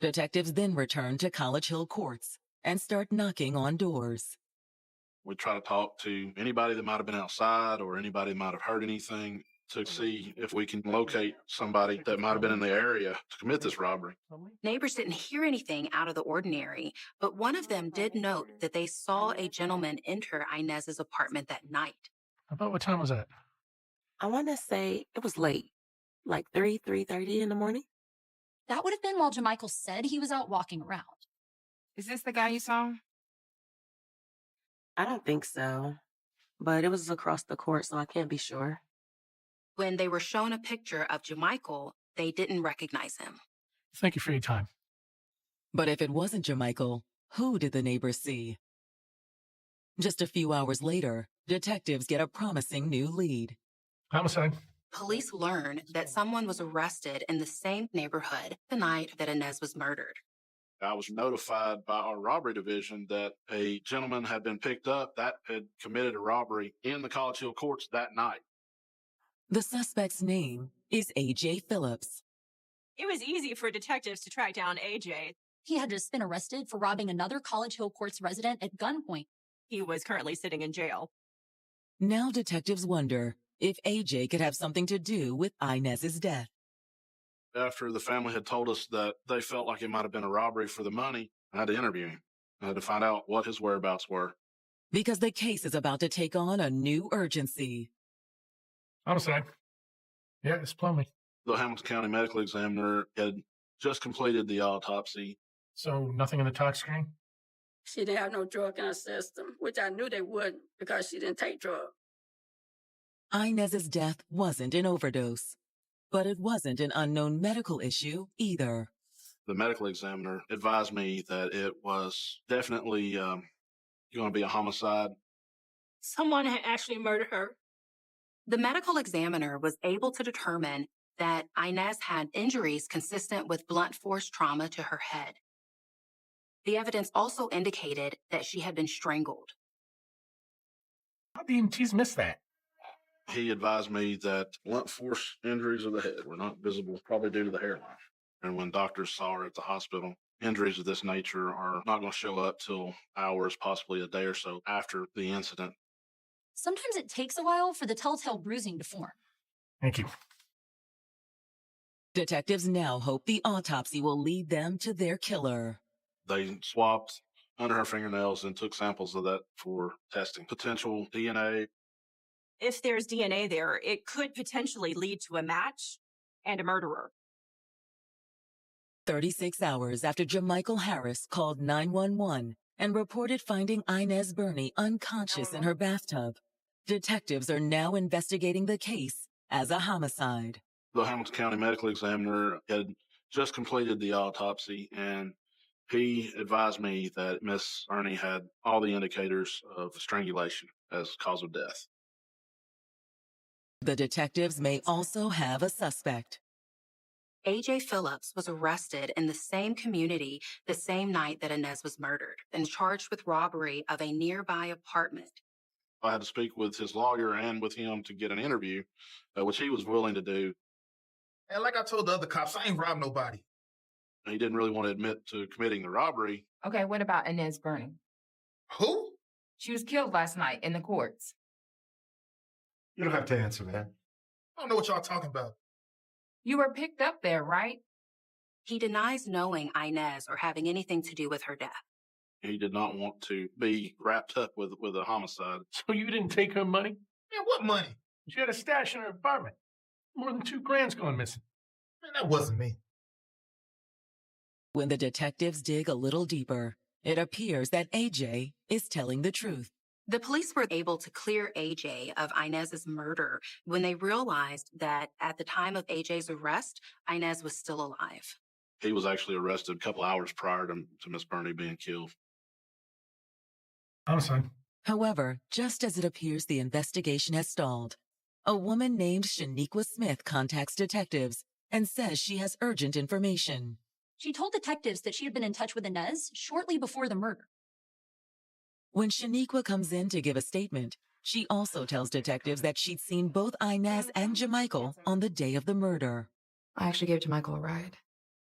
Detectives then return to College Hill courts and start knocking on doors. We try to talk to anybody that might have been outside or anybody that might have heard anything to see if we can locate somebody that might have been in the area to commit this robbery. Neighbors didn't hear anything out of the ordinary, but one of them did note that they saw a gentleman enter Inez's apartment that night. About what time was that? I want to say it was late, like 3:30 in the morning. That would have been while Jamichael said he was out walking around. Is this the guy you saw? I don't think so, but it was across the court, so I can't be sure. When they were shown a picture of Jamichael, they didn't recognize him. Thank you for your time. But if it wasn't Jamichael, who did the neighbors see? Just a few hours later, detectives get a promising new lead. Homicide. Police learn that someone was arrested in the same neighborhood the night that Inez was murdered. I was notified by our robbery division that a gentleman had been picked up that had committed a robbery in the College Hill courts that night. The suspect's name is A.J. Phillips. It was easy for detectives to track down AJ. He had just been arrested for robbing another College Hill Courts resident at gunpoint. He was currently sitting in jail. Now detectives wonder if A.J. could have something to do with Inez's death. After the family had told us that they felt like it might have been a robbery for the money, I had to interview him. I had to find out what his whereabouts were. Because the case is about to take on a new urgency. Homicide. Yeah, it's plumbing. The Hamilton County medical examiner had just completed the autopsy. So nothing in the tox screen? She didn't have no drug in her system, which I knew they wouldn't because she didn't take drugs. Inez's death wasn't an overdose, but it wasn't an unknown medical issue either. The medical examiner advised me that it was definitely going to be a homicide. Someone had actually murdered her. The medical examiner was able to determine that Inez had injuries consistent with blunt force trauma to her head. The evidence also indicated that she had been strangled. How the EMTs miss that? He advised me that blunt force injuries of the head were not visible, probably due to the hairline. And when doctors saw her at the hospital, injuries of this nature are not going to show up till hours, possibly a day or so after the incident. Sometimes it takes a while for the telltale bruising to form. Thank you. Detectives now hope the autopsy will lead them to their killer. They swabbed under her fingernails and took samples of that for testing. Potential DNA. If there's DNA there, it could potentially lead to a match and a murderer. 36 hours after Jamichael Harris called 911 and reported finding Inez Bernie unconscious in her bathtub, detectives are now investigating the case as a homicide. The Hamilton County medical examiner had just completed the autopsy, and he advised me that Miss Bernie had all the indicators of strangulation as cause of death. The detectives may also have a suspect. A.J. Phillips was arrested in the same community the same night that Inez was murdered and charged with robbery of a nearby apartment. I had to speak with his lawyer and with him to get an interview, which he was willing to do. And like I told the other cops, I ain't robbed nobody. He didn't really want to admit to committing the robbery. Okay, what about Inez Burning? Who? She was killed last night in the courts. You don't have to answer that. I don't know what y'all talking about. You were picked up there, right? He denies knowing Inez or having anything to do with her death. He did not want to be wrapped up with a homicide. So you didn't take her money? Man, what money? She had a stash in her apartment. More than $2,000's gone missing. Man, that wasn't me. When the detectives dig a little deeper, it appears that AJ is telling the truth. The police were able to clear AJ of Inez's murder when they realized that at the time of AJ's arrest, Inez was still alive. He was actually arrested a couple hours prior to Miss Burney being killed. Homicide. However, just as it appears the investigation has stalled, a woman named Shaniqua Smith contacts detectives and says she has urgent information. She told detectives that she had been in touch with Inez shortly before the murder. When Shaniqua comes in to give a statement, she also tells detectives that she'd seen both Inez and Jamichael on the day of the murder. I actually gave Jamichael a ride.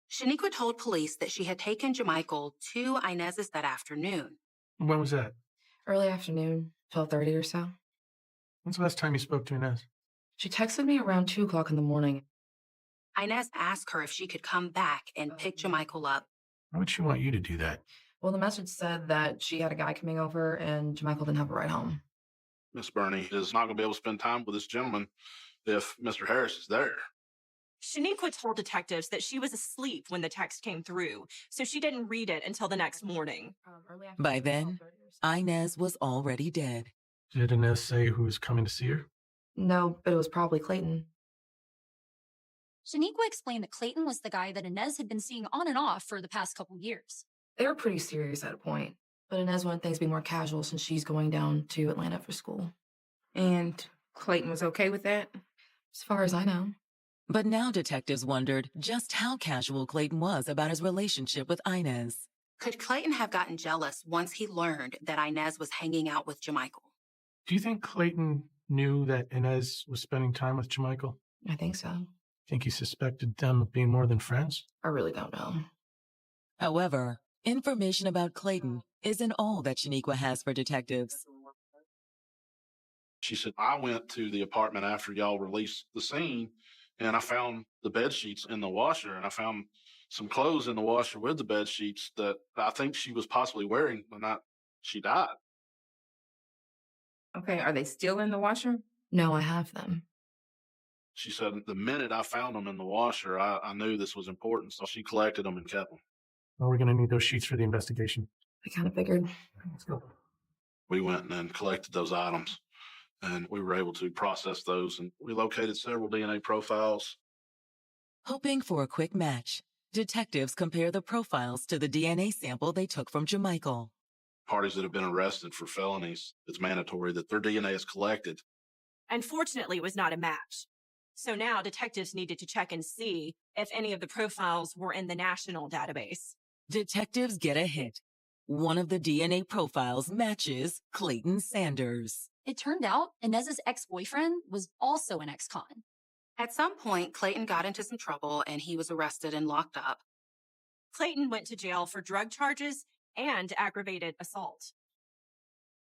Shaniqua told police that she had taken Jamichael to Inez's that afternoon. When was that? Early afternoon, 12:30 or so. When's the last time you spoke to Inez? She texted me around 2 o'clock in the morning. Inez asked her if she could come back and pick Jamichael up. Why would she want you to do that? Well, the message said that she had a guy coming over and Jamichael didn't have a ride home. Miss Burney is not going to be able to spend time with this gentleman if Mr. Harris is there. Shaniqua told detectives that she was asleep when the text came through, so she didn't read it until the next morning. By then, Inez was already dead. Did Inez say who was coming to see her? No, but it was probably Clayton. Shaniqua explained that Clayton was the guy that Inez had been seeing on and off for the past couple years. They were pretty serious at a point, but Inez wanted things to be more casual since she's going down to Atlanta for school. And Clayton was okay with that? As far as I know. But now detectives wondered just how casual Clayton was about his relationship with Inez. Could Clayton have gotten jealous once he learned that Inez was hanging out with Jamichael? Do you think Clayton knew that Inez was spending time with Jamichael? I think so. Think he suspected them of being more than friends? I really don't know. However, information about Clayton isn't all that Shaniqua has for detectives. She said, I went to the apartment after y'all released the scene, and I found the bed sheets in the washer, and I found some clothes in the washer with the bed sheets that I think she was possibly wearing when she died. Okay, are they still in the washer? No, I have them. She said, the minute I found them in the washer, I knew this was important, so she collected them and kept them. Well, we're going to need those sheets for the investigation. I kind of figured. Let's go. We went and collected those items, and we were able to process those, and we located several DNA profiles. Hoping for a quick match, detectives compare the profiles to the DNA sample they took from Jamichael. Parties that have been arrested for felonies, it's mandatory that their DNA is collected. Unfortunately, it was not a match. So now detectives needed to check and see if any of the profiles were in the national database. Detectives get a hit. One of the DNA profiles matches Clayton Sanders. It turned out Inez's ex-boyfriend was also an ex-con. At some point, Clayton got into some trouble and he was arrested and locked up. Clayton went to jail for drug charges and aggravated assault.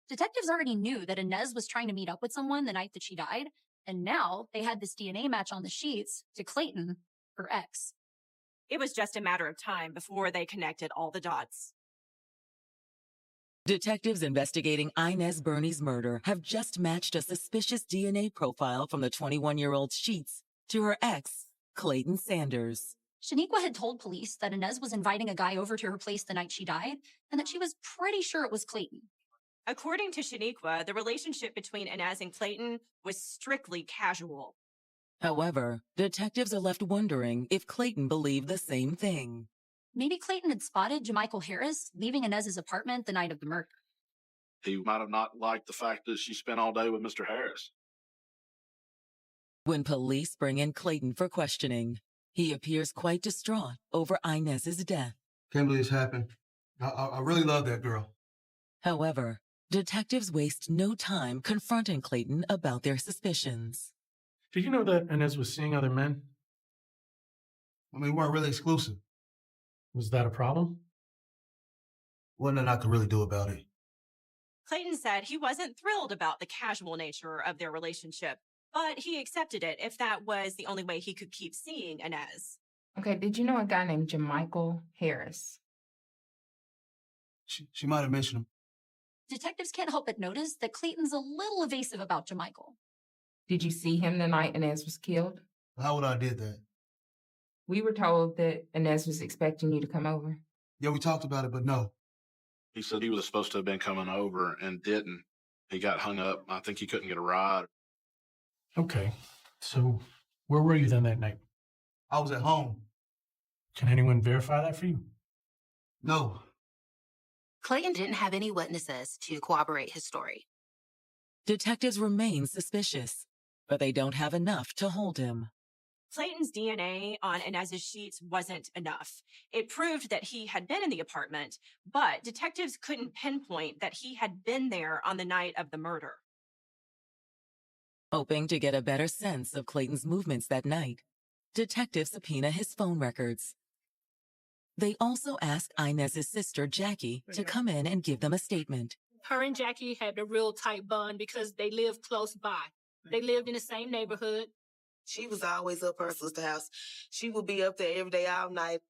Detectives already knew that Inez was trying to meet up with someone the night that she died, and now they had this DNA match on the sheets to Clayton, her ex. It was just a matter of time before they connected all the dots. Detectives investigating Inez Burney's murder have just matched a suspicious DNA profile from the 21-year-old's sheets to her ex, Clayton Sanders. Shaniqua had told police that Inez was inviting a guy over to her place the night she died, and that she was pretty sure it was Clayton. According to Shaniqua, the relationship between Inez and Clayton was strictly casual. However, detectives are left wondering if Clayton believed the same thing. Maybe Clayton had spotted Jamichael Harris leaving Inez's apartment the night of the murder. He might have not liked the fact that she spent all day with Mr. Harris. When police bring in Clayton for questioning, he appears quite distraught over Inez's death. Can't believe this happened. I really love that girl. However, detectives waste no time confronting Clayton about their suspicions. Did you know that Inez was seeing other men? I mean, we weren't really exclusive. Was that a problem? Wasn't nothing I could really do about it. Clayton said he wasn't thrilled about the casual nature of their relationship, but he accepted it if that was the only way he could keep seeing Inez. Okay, did you know a guy named Jamichael Harris? She might have mentioned him. Detectives can't help but notice that Clayton's a little evasive about Jamichael. Did you see him the night Inez was killed? How would I did that? We were told that Inez was expecting you to come over. Yeah, we talked about it, but no. He said he was supposed to have been coming over and didn't. He got hung up. I think he couldn't get a ride. Okay, so where were you then that night? I was at home. Can anyone verify that for you? No. Clayton didn't have any witnesses to corroborate his story. Detectives remain suspicious, but they don't have enough to hold him. Clayton's DNA on Inez's sheets wasn't enough. It proved that he had been in the apartment, but detectives couldn't pinpoint that he had been there on the night of the murder. Hoping to get a better sense of Clayton's movements that night, detectives subpoena his phone records. They also ask Inez's sister, Jackie, to come in and give them a statement. Her and Jackie had a real tight bond because they lived close by. They lived in the same neighborhood. She was always up her sister's house. She would be up there every day, all night.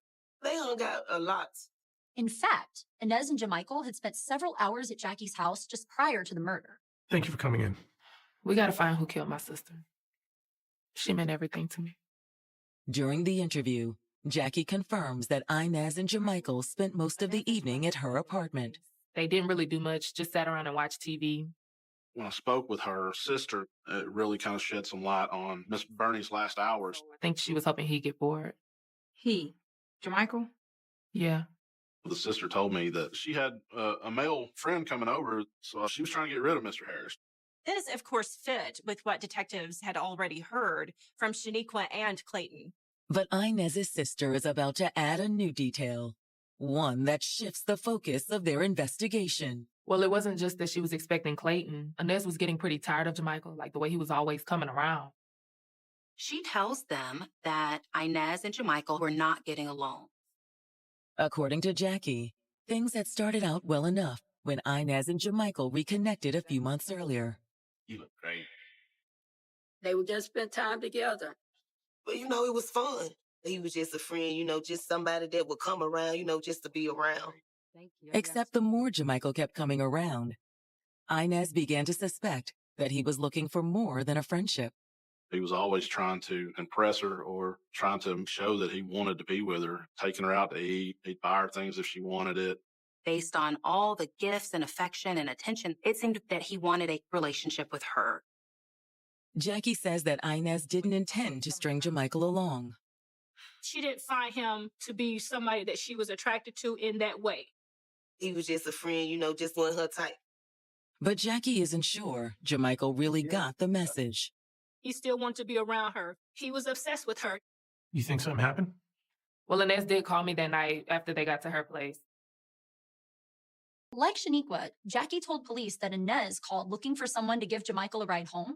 They hung out a lot. In fact, Inez and Jamichael had spent several hours at Jackie's house just prior to the murder. Thank you for coming in. We gotta find who killed my sister. She meant everything to me. During the interview, Jackie confirms that Inez and Jamichael spent most of the evening at her apartment. They didn't really do much, just sat around and watched TV. When I spoke with her sister, it really kind of shed some light on Miss Bernie's last hours. I think she was hoping he'd get bored. He? Jamichael? Yeah. The sister told me that she had a male friend coming over, so she was trying to get rid of Mr. Harris. This, of course, fit with what detectives had already heard from Shaniqua and Clayton. But Inez's sister is about to add a new detail, one that shifts the focus of their investigation. Well, it wasn't just that she was expecting Clayton. Inez was getting pretty tired of Jamichael, like the way he was always coming around. She tells them that Inez and Jamichael were not getting along. According to Jackie, things had started out well enough when Inez and Jamichael reconnected a few months earlier. You look great. They would just spend time together. But, it was fun. He was just a friend, just somebody that would come around, just to be around. Except the more Jamichael kept coming around, Inez began to suspect that he was looking for more than a friendship. He was always trying to impress her or trying to show that he wanted to be with her, taking her out to eat. He'd buy her things if she wanted it. Based on all the gifts and affection and attention, it seemed that he wanted a relationship with her. Jackie says that Inez didn't intend to string Jamichael along. She didn't find him to be somebody that she was attracted to in that way. He was just a friend, just wasn't her type. But Jackie isn't sure Jamichael really got the message. He still wanted to be around her. He was obsessed with her. You think something happened? Well, Inez did call me that night after they got to her place. Like Shaniqua, Jackie told police that Inez called looking for someone to give Jamichael a ride home.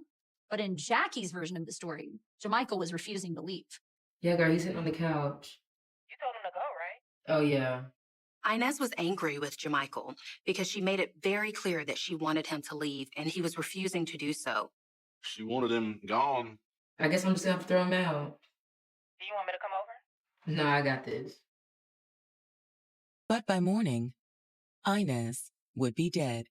But in Jackie's version of the story, Jamichael was refusing to leave. Yeah, girl, he's sitting on the couch. You told him to go, right? Oh, yeah. Inez was angry with Jamichael because she made it very clear that she wanted him to leave, and he was refusing to do so. She wanted him gone. I guess I'm just going to have to throw him out. Do you want me to come over? No, I got this. But by morning, Inez would be dead.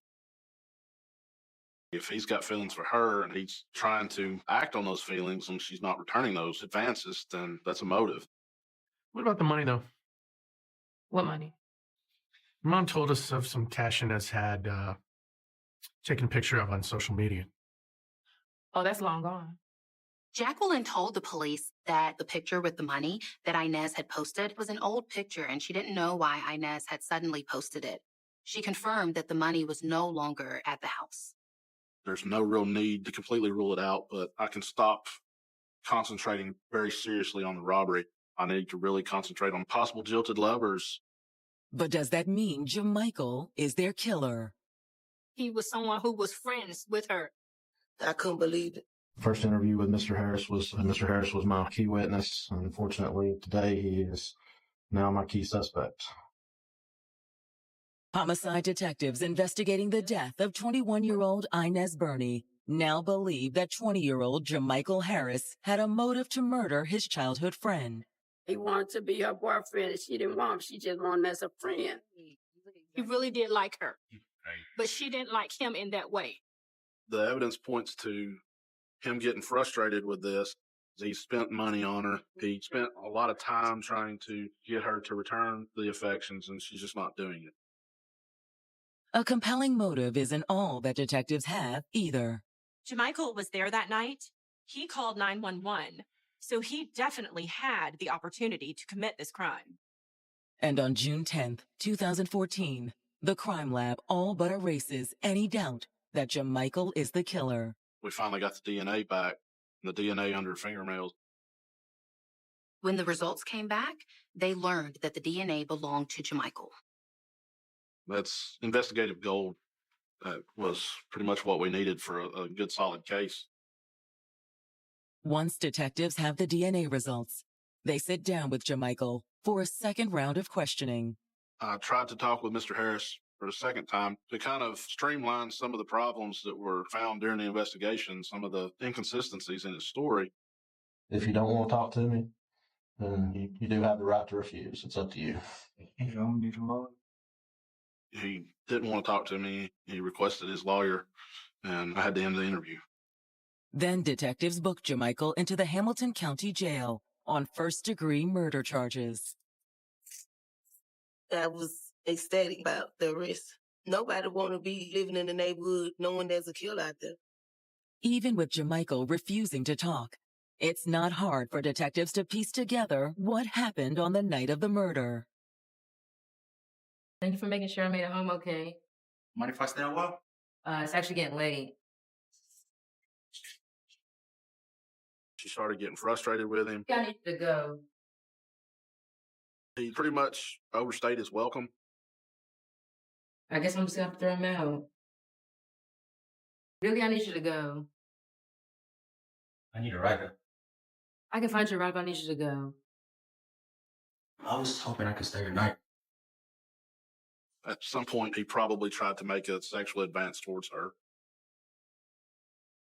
If he's got feelings for her and he's trying to act on those feelings and she's not returning those advances, then that's a motive. What about the money, though? What money? Mom told us of some cash Inez had taken a picture of on social media. Oh, that's long gone. Jacqueline told the police that the picture with the money that Inez had posted was an old picture, and she didn't know why Inez had suddenly posted it. She confirmed that the money was no longer at the house. There's no real need to completely rule it out, but I can stop concentrating very seriously on the robbery. I need to really concentrate on possible jilted lovers. But does that mean Jamichael is their killer? He was someone who was friends with her. I couldn't believe it. First interview with Mr. Harris was my key witness. Unfortunately, today he is Now my key suspect. Homicide detectives investigating the death of 21-year-old Inez Burney now believe that 20-year-old Jamichael Harris had a motive to murder his childhood friend. He wanted to be her boyfriend, and she didn't want him. She just wanted him as a friend. He really did like her, but she didn't like him in that way. The evidence points to him getting frustrated with this. He spent money on her. He spent a lot of time trying to get her to return the affections, and she's just not doing it. A compelling motive isn't all that detectives have either. Jamichael was there that night. He called 911, so he definitely had the opportunity to commit this crime. And on June 10th, 2014, the crime lab all but erases any doubt that Jamichael is the killer. We finally got the DNA back, the DNA under her fingernails. When the results came back, they learned that the DNA belonged to Jamichael. That's investigative gold. That was pretty much what we needed for a good, solid case. Once detectives have the DNA results, they sit down with Jamichael for a second round of questioning. I tried to talk with Mr. Harris for the second time to kind of streamline some of the problems that were found during the investigation, some of the inconsistencies in his story. If you don't want to talk to me, then you do have the right to refuse. It's up to you. He didn't want to talk to me. He requested his lawyer, and I had to end the interview. Then detectives booked Jamichael into the Hamilton County Jail on first-degree murder charges. I was ecstatic about the arrest. Nobody want to be living in the neighborhood knowing there's a killer out there. Even with Jamichael refusing to talk, it's not hard for detectives to piece together what happened on the night of the murder. Thank you for making sure I made it home okay. Mind if I stay a while? It's actually getting late. She started getting frustrated with him. I need to go. He pretty much overstayed his welcome. I guess I'm just gonna have to throw him out. Really, I need you to go. I need a ride. I can find you a ride, but I need you to go. I was hoping I could stay tonight. At some point, he probably tried to make a sexual advance towards her,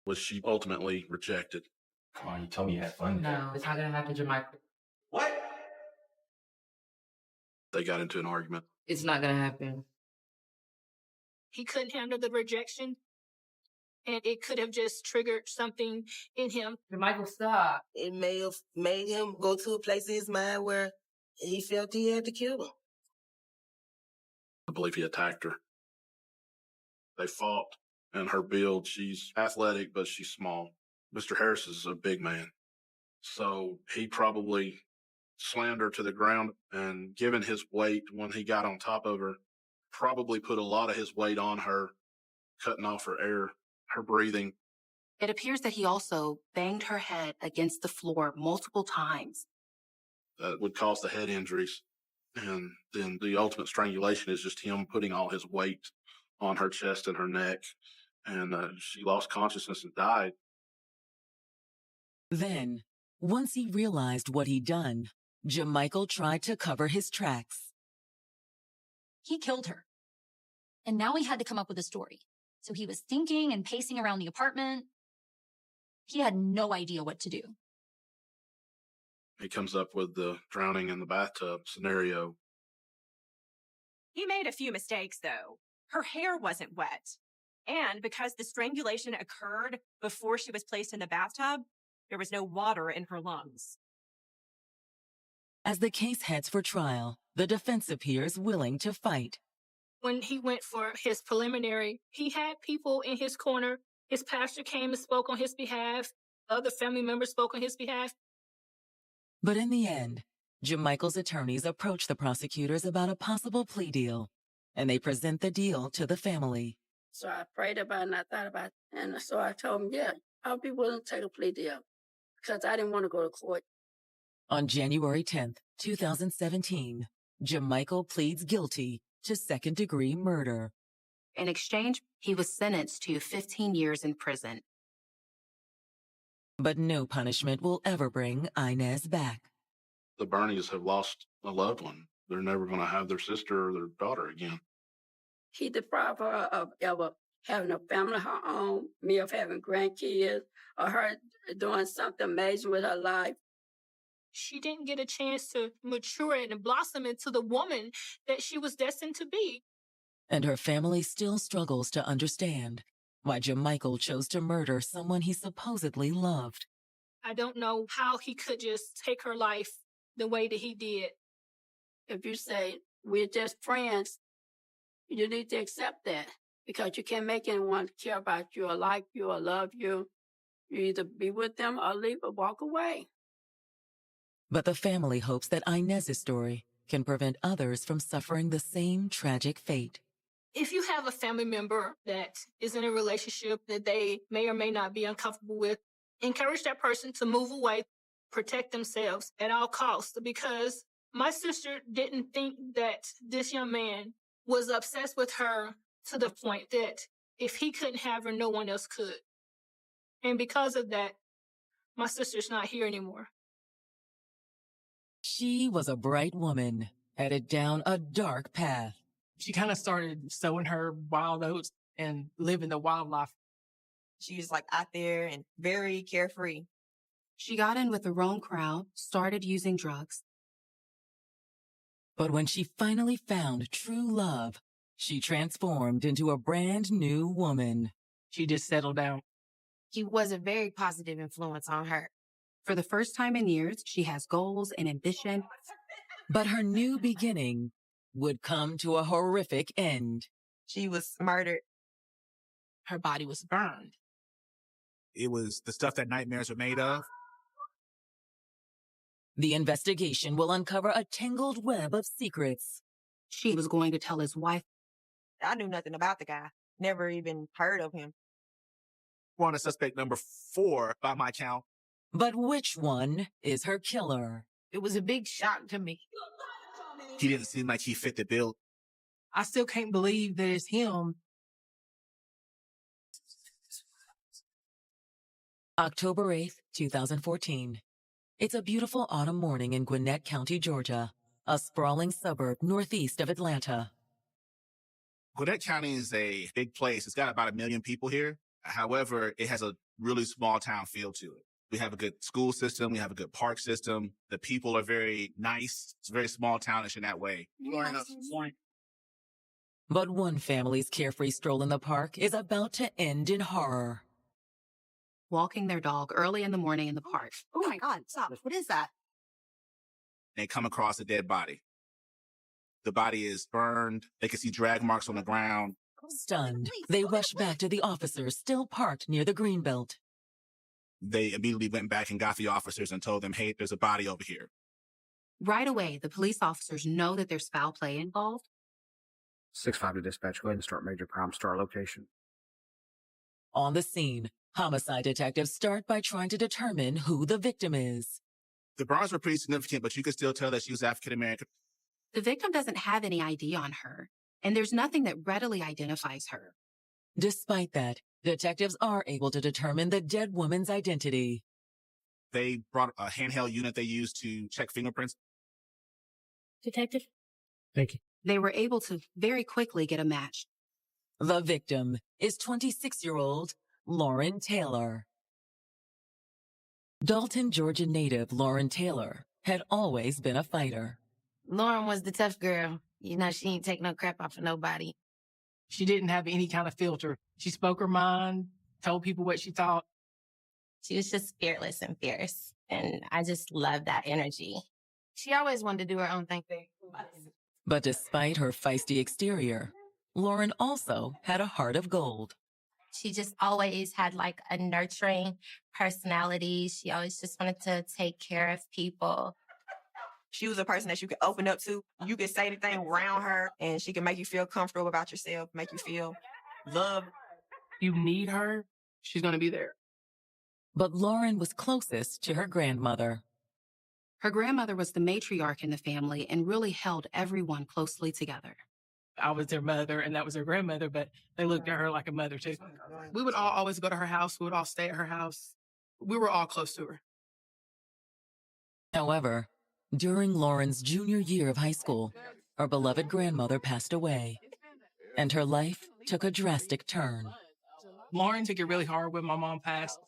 which she ultimately rejected. Come on, you told me you had fun. No, it's not gonna happen, Jamichael. What? They got into an argument. It's not gonna happen. He couldn't handle the rejection, and it could have just triggered something in him. Jamichael, stop. It may have made him go to a place in his mind where he felt he had to kill her. I believe he attacked her. They fought, and her build, she's athletic, but she's small. Mr. Harris is a big man. So he probably slammed her to the ground, and given his weight when he got on top of her, probably put a lot of his weight on her, cutting off her air, her breathing. It appears that he also banged her head against the floor multiple times. That would cause the head injuries. And then the ultimate strangulation is just him putting all his weight on her chest and her neck. And she lost consciousness and died. Then, once he realized what he'd done, Jamichael tried to cover his tracks. He killed her. And now he had to come up with a story. So he was thinking and pacing around the apartment. He had no idea what to do. He comes up with the drowning in the bathtub scenario. He made a few mistakes, though. Her hair wasn't wet. And because the strangulation occurred before she was placed in the bathtub, there was no water in her lungs. As the case heads for trial, the defense appears willing to fight. When he went for his preliminary, he had people in his corner. His pastor came and spoke on his behalf. Other family members spoke on his behalf. But in the end, Jamichael's attorneys approach the prosecutors about a possible plea deal, and they present the deal to the family. So I prayed about it and I thought about it. And so I told him, yeah, I'll be willing to take a plea deal because I didn't want to go to court. On January 10th, 2017, Jamichael pleads guilty to second-degree murder. In exchange, he was sentenced to 15 years in prison. But no punishment will ever bring Inez back. The Burneys have lost a loved one. They're never going to have their sister or their daughter again. He deprived her of ever having a family of her own, me of having grandkids, or her doing something amazing with her life. She didn't get a chance to mature and blossom into the woman that she was destined to be. And her family still struggles to understand why Jamichael chose to murder someone he supposedly loved. I don't know how he could just take her life the way that he did. If you say, we're just friends, you need to accept that, because you can't make anyone care about you or like you or love you. You either be with them or leave or walk away. But the family hopes that Inez's story can prevent others from suffering the same tragic fate. If you have a family member that is in a relationship that they may or may not be uncomfortable with, encourage that person to move away, protect themselves at all costs, because my sister didn't think that this young man was obsessed with her to the point that if he couldn't have her, no one else could. And because of that, my sister's not here anymore. She was a bright woman, headed down a dark path. She kind of started sowing her wild oats and living the wild life. She was like out there and very carefree. She got in with the wrong crowd, started using drugs. But when she finally found true love, she transformed into a brand new woman. She just settled down. He was a very positive influence on her. For the first time in years, she has goals and ambition. But her new beginning would come to a horrific end. She was murdered. Her body was burned. It was the stuff that nightmares are made of. The investigation will uncover a tangled web of secrets. She was going to tell his wife. I knew nothing about the guy. Never even heard of him. We're on to suspect number 4 by my count. But which one is her killer? It was a big shock to me. He didn't seem like he fit the bill. I still can't believe that it's him. October 8th, 2014. It's a beautiful autumn morning in Gwinnett County, Georgia, a sprawling suburb northeast of Atlanta. Gwinnett County is a big place. It's got about 1 million people here. However, it has a really small town feel to it. We have a good school system. We have a good park system. The people are very nice. It's a very small townish in that way. But one family's carefree stroll in the park is about to end in horror. Walking their dog early in the morning in the park. Oh my God, stop. What is that? They come across a dead body. The body is burned. They can see drag marks on the ground. Stunned, they rush back to the officers still parked near the greenbelt. They immediately went back and got the officers and told them, hey, there's a body over here. Right away, the police officers know that there's foul play involved. 6-5 to dispatch. Go ahead and start major crime star location. On the scene, homicide detectives start by trying to determine who the victim is. The burns were pretty significant, but you could still tell that she was African American. The victim doesn't have any ID on her, and there's nothing that readily identifies her. Despite that, detectives are able to determine the dead woman's identity. They brought a handheld unit they used to check fingerprints. Detective? Thank you. They were able to very quickly get a match. The victim is 26-year-old Lauren Taylor. Dalton, Georgia native Lauren Taylor had always been a fighter. Lauren was the tough girl. You know, she ain't take no crap off of nobody. She didn't have any kind of filter. She spoke her mind, told people what she thought. She was just fearless and fierce. And I just love that energy. She always wanted to do her own thing. But despite her feisty exterior, Lauren also had a heart of gold. She just always had like a nurturing personality. She always just wanted to take care of people. She was a person that you could open up to. You could say anything around her and she can make you feel comfortable about yourself, make you feel loved. You need her, she's going to be there. But Lauren was closest to her grandmother. Her grandmother was the matriarch in the family and really held everyone closely together. I was their mother and that was their grandmother, but they looked at her like a mother too. We would all always go to her house. We would all stay at her house. We were all close to her. However, During Lauren's junior year of high school, her beloved grandmother passed away, and her life took a drastic turn. Lauren took it really hard when my mom passed.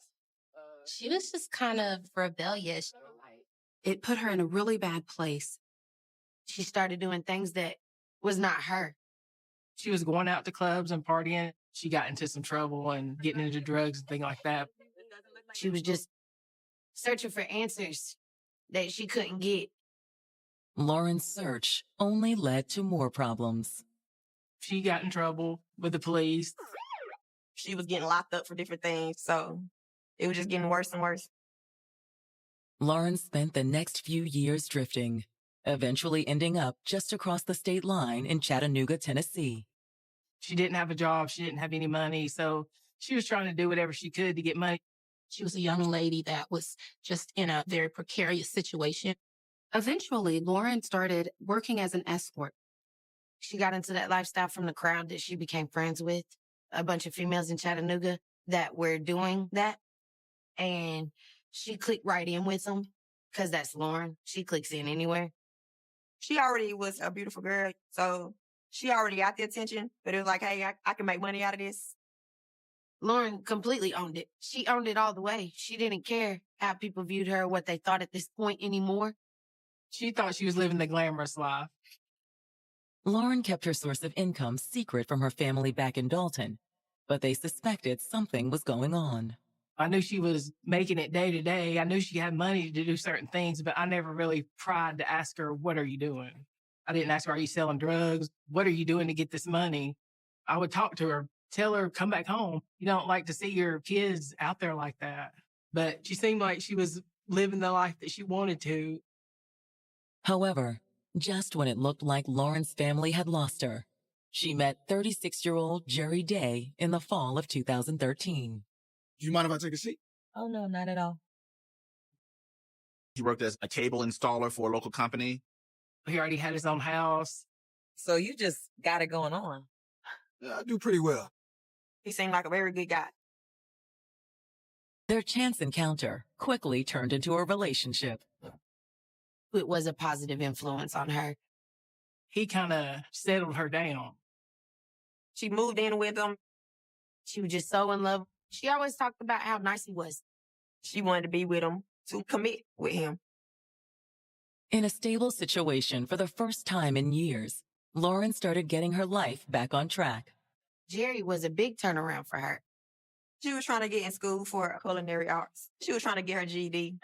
She was just kind of rebellious. It put her in a really bad place. She started doing things that was not her. She was going out to clubs and partying. She got into some trouble and getting into drugs and things like that. She was just searching for answers that she couldn't get. Lauren's search only led to more problems. She got in trouble with the police. She was getting locked up for different things, so it was just getting worse and worse. Lauren spent the next few years drifting, eventually ending up just across the state line in Chattanooga, Tennessee. She didn't have a job. She didn't have any money, so she was trying to do whatever she could to get money. She was a young lady that was just in a very precarious situation. Eventually, Lauren started working as an escort. She got into that lifestyle from the crowd that she became friends with, a bunch of females in Chattanooga that were doing that. And she clicked right in with them because that's Lauren. She clicks in anywhere. She already was a beautiful girl, so she already got the attention, but it was like, hey, I can make money out of this. Lauren completely owned it. She owned it all the way. She didn't care how people viewed her, what they thought at this point anymore. She thought she was living the glamorous life. Lauren kept her source of income secret from her family back in Dalton, but they suspected something was going on. I knew she was making it day to day. I knew she had money to do certain things, but I never really tried to ask her, what are you doing? I didn't ask her, are you selling drugs? What are you doing to get this money? I would talk to her, tell her, come back home. You don't like to see your kids out there like that. But she seemed like she was living the life that she wanted to. However, just when it looked like Lauren's family had lost her, she met 36-year-old Jerry Day in the fall of 2013. Do you mind if I take a seat? Oh, no, not at all. He worked as a cable installer for a local company. He already had his own house. So you just got it going on. Yeah, I do pretty well. He seemed like a very good guy. Their chance encounter quickly turned into a relationship. It was a positive influence on her. He kind of settled her down. She moved in with him. She was just so in love. She always talked about how nice he was. She wanted to be with him, to commit with him. In a stable situation for the first time in years, Lauren started getting her life back on track. Jerry was a big turnaround for her. She was trying to get in school for culinary arts. She was trying to get her GED.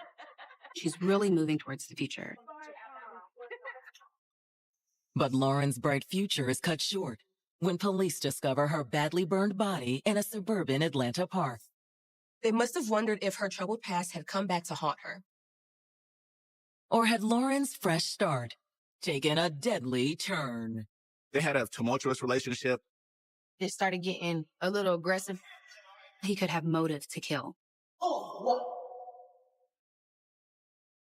She's really moving towards the future. But Lauren's bright future is cut short when police discover her badly burned body in a suburban Atlanta park. They must have wondered if her troubled past had come back to haunt her. Or had Lauren's fresh start taken a deadly turn? They had a tumultuous relationship. It started getting a little aggressive. He could have motive to kill.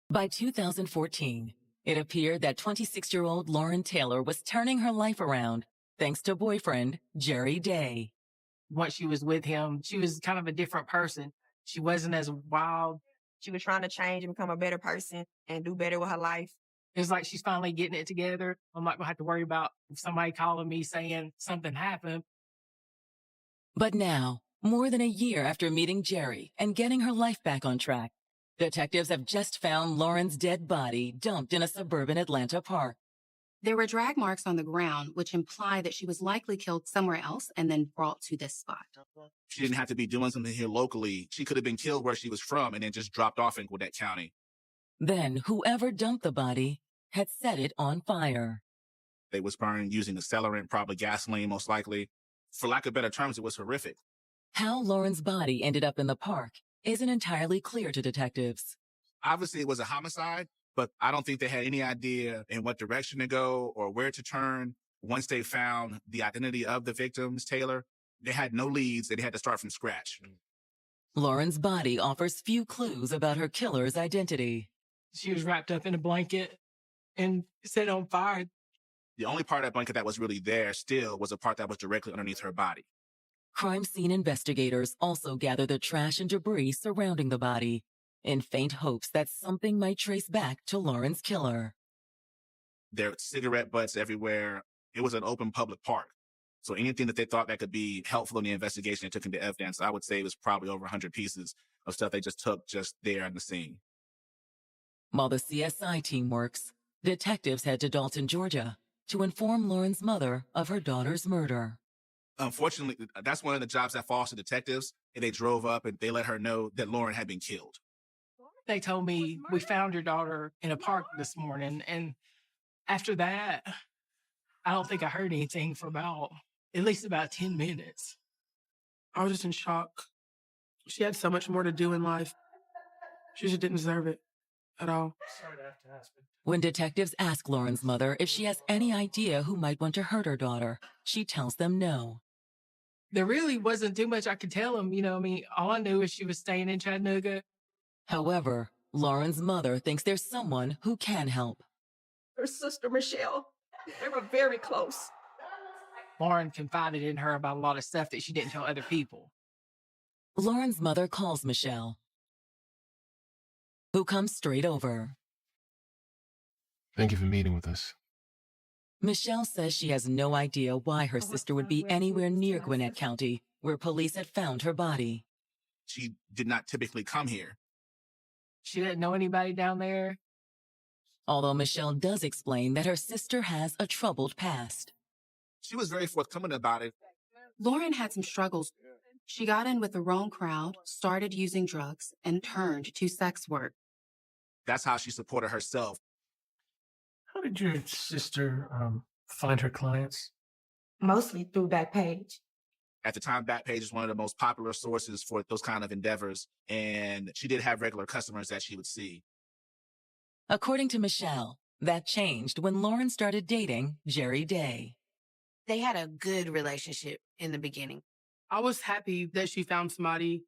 By 2014, it appeared that 26-year-old Lauren Taylor was turning her life around thanks to boyfriend Jerry Day. Once she was with him, she was kind of a different person. She wasn't as wild. She was trying to change and become a better person and do better with her life. It's like she's finally getting it together. I'm not going to have to worry about somebody calling me saying something happened. But now, more than a year after meeting Jerry and getting her life back on track, detectives have just found Lauren's dead body dumped in a suburban Atlanta park. There were drag marks on the ground, which imply that she was likely killed somewhere else and then brought to this spot. She didn't have to be doing something here locally. She could have been killed where she was from and then just dropped off in Gwinnett County. Then whoever dumped the body had set it on fire. They was burned using accelerant, probably gasoline, most likely. For lack of better terms, it was horrific. How Lauren's body ended up in the park isn't entirely clear to detectives. Obviously, it was a homicide, but I don't think they had any idea in what direction to go or where to turn. Once they found the identity of the victim, Taylor, they had no leads. They had to start from scratch. Lauren's body offers few clues about her killer's identity. She was wrapped up in a blanket and set on fire. The only part of that blanket that was really there still was a part that was directly underneath her body. Crime scene investigators also gather the trash and debris surrounding the body, in faint hopes that something might trace back to Lauren's killer. There were cigarette butts everywhere. It was an open public park. So anything that they thought that could be helpful in the investigation and took into evidence, I would say it was probably over 100 pieces of stuff they just took just there on the scene. While the CSI team works, detectives head to Dalton, Georgia, to inform Lauren's mother of her daughter's murder. Unfortunately, that's one of the jobs that falls to detectives, and they drove up and they let her know that Lauren had been killed. They told me we found your daughter in a park this morning, and after that, I don't think I heard anything for at least about 10 minutes. I was just in shock. She had so much more to do in life. She just didn't deserve it at all. When detectives ask Lauren's mother if she has any idea who might want to hurt her daughter, she tells them no. There really wasn't too much I could tell them. All I knew is she was staying in Chattanooga. However, Lauren's mother thinks there's someone who can help. Her sister, Michelle, they were very close. Lauren confided in her about a lot of stuff that she didn't tell other people. Lauren's mother calls Michelle, who comes straight over. Thank you for meeting with us. Michelle says she has no idea why her sister would be anywhere near Gwinnett County, where police had found her body. She did not typically come here. She didn't know anybody down there. Although Michelle does explain that her sister has a troubled past. She was very forthcoming about it. Lauren had some struggles. She got in with the wrong crowd, started using drugs, and turned to sex work. That's how she supported herself. How did your sister find her clients? Mostly through Backpage. At the time, Backpage is one of the most popular sources for those kind of endeavors, and she did have regular customers that she would see. According to Michelle, that changed when Lauren started dating Jerry Day. They had a good relationship in the beginning. I was happy that she found somebody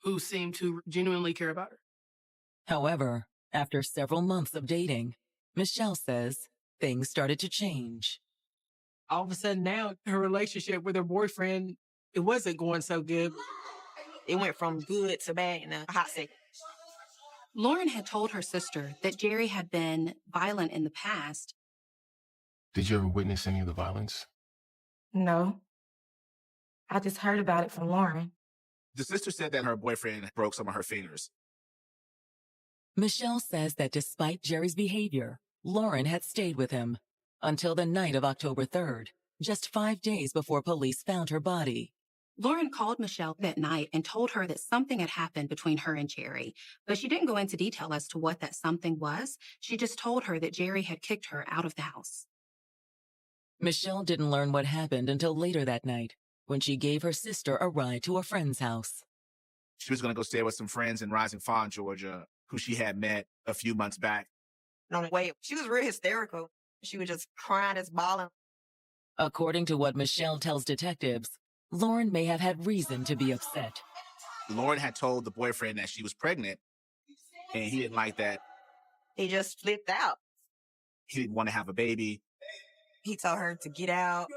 who seemed to genuinely care about her. However, after several months of dating, Michelle says things started to change. All of a sudden now, her relationship with her boyfriend, it wasn't going so good. It went from good to bad in a hot second. Lauren had told her sister that Jerry had been violent in the past. Did you ever witness any of the violence? No. I just heard about it from Lauren. The sister said that her boyfriend broke some of her fingers. Michelle says that despite Jerry's behavior, Lauren had stayed with him until the night of October 3rd, just 5 days before police found her body. Lauren called Michelle that night and told her that something had happened between her and Jerry, but she didn't go into detail as to what that something was. She just told her that Jerry had kicked her out of the house. Michelle didn't learn what happened until later that night, when she gave her sister a ride to a friend's house. She was going to go stay with some friends in Rising Fawn, Georgia, who she had met a few months back. On the way, she was real hysterical. She was just crying, just bawling. According to what Michelle tells detectives, Lauren may have had reason to be upset. Lauren had told the boyfriend that she was pregnant, and he didn't like that. He just flipped out. He didn't want to have a baby. He told her to get out.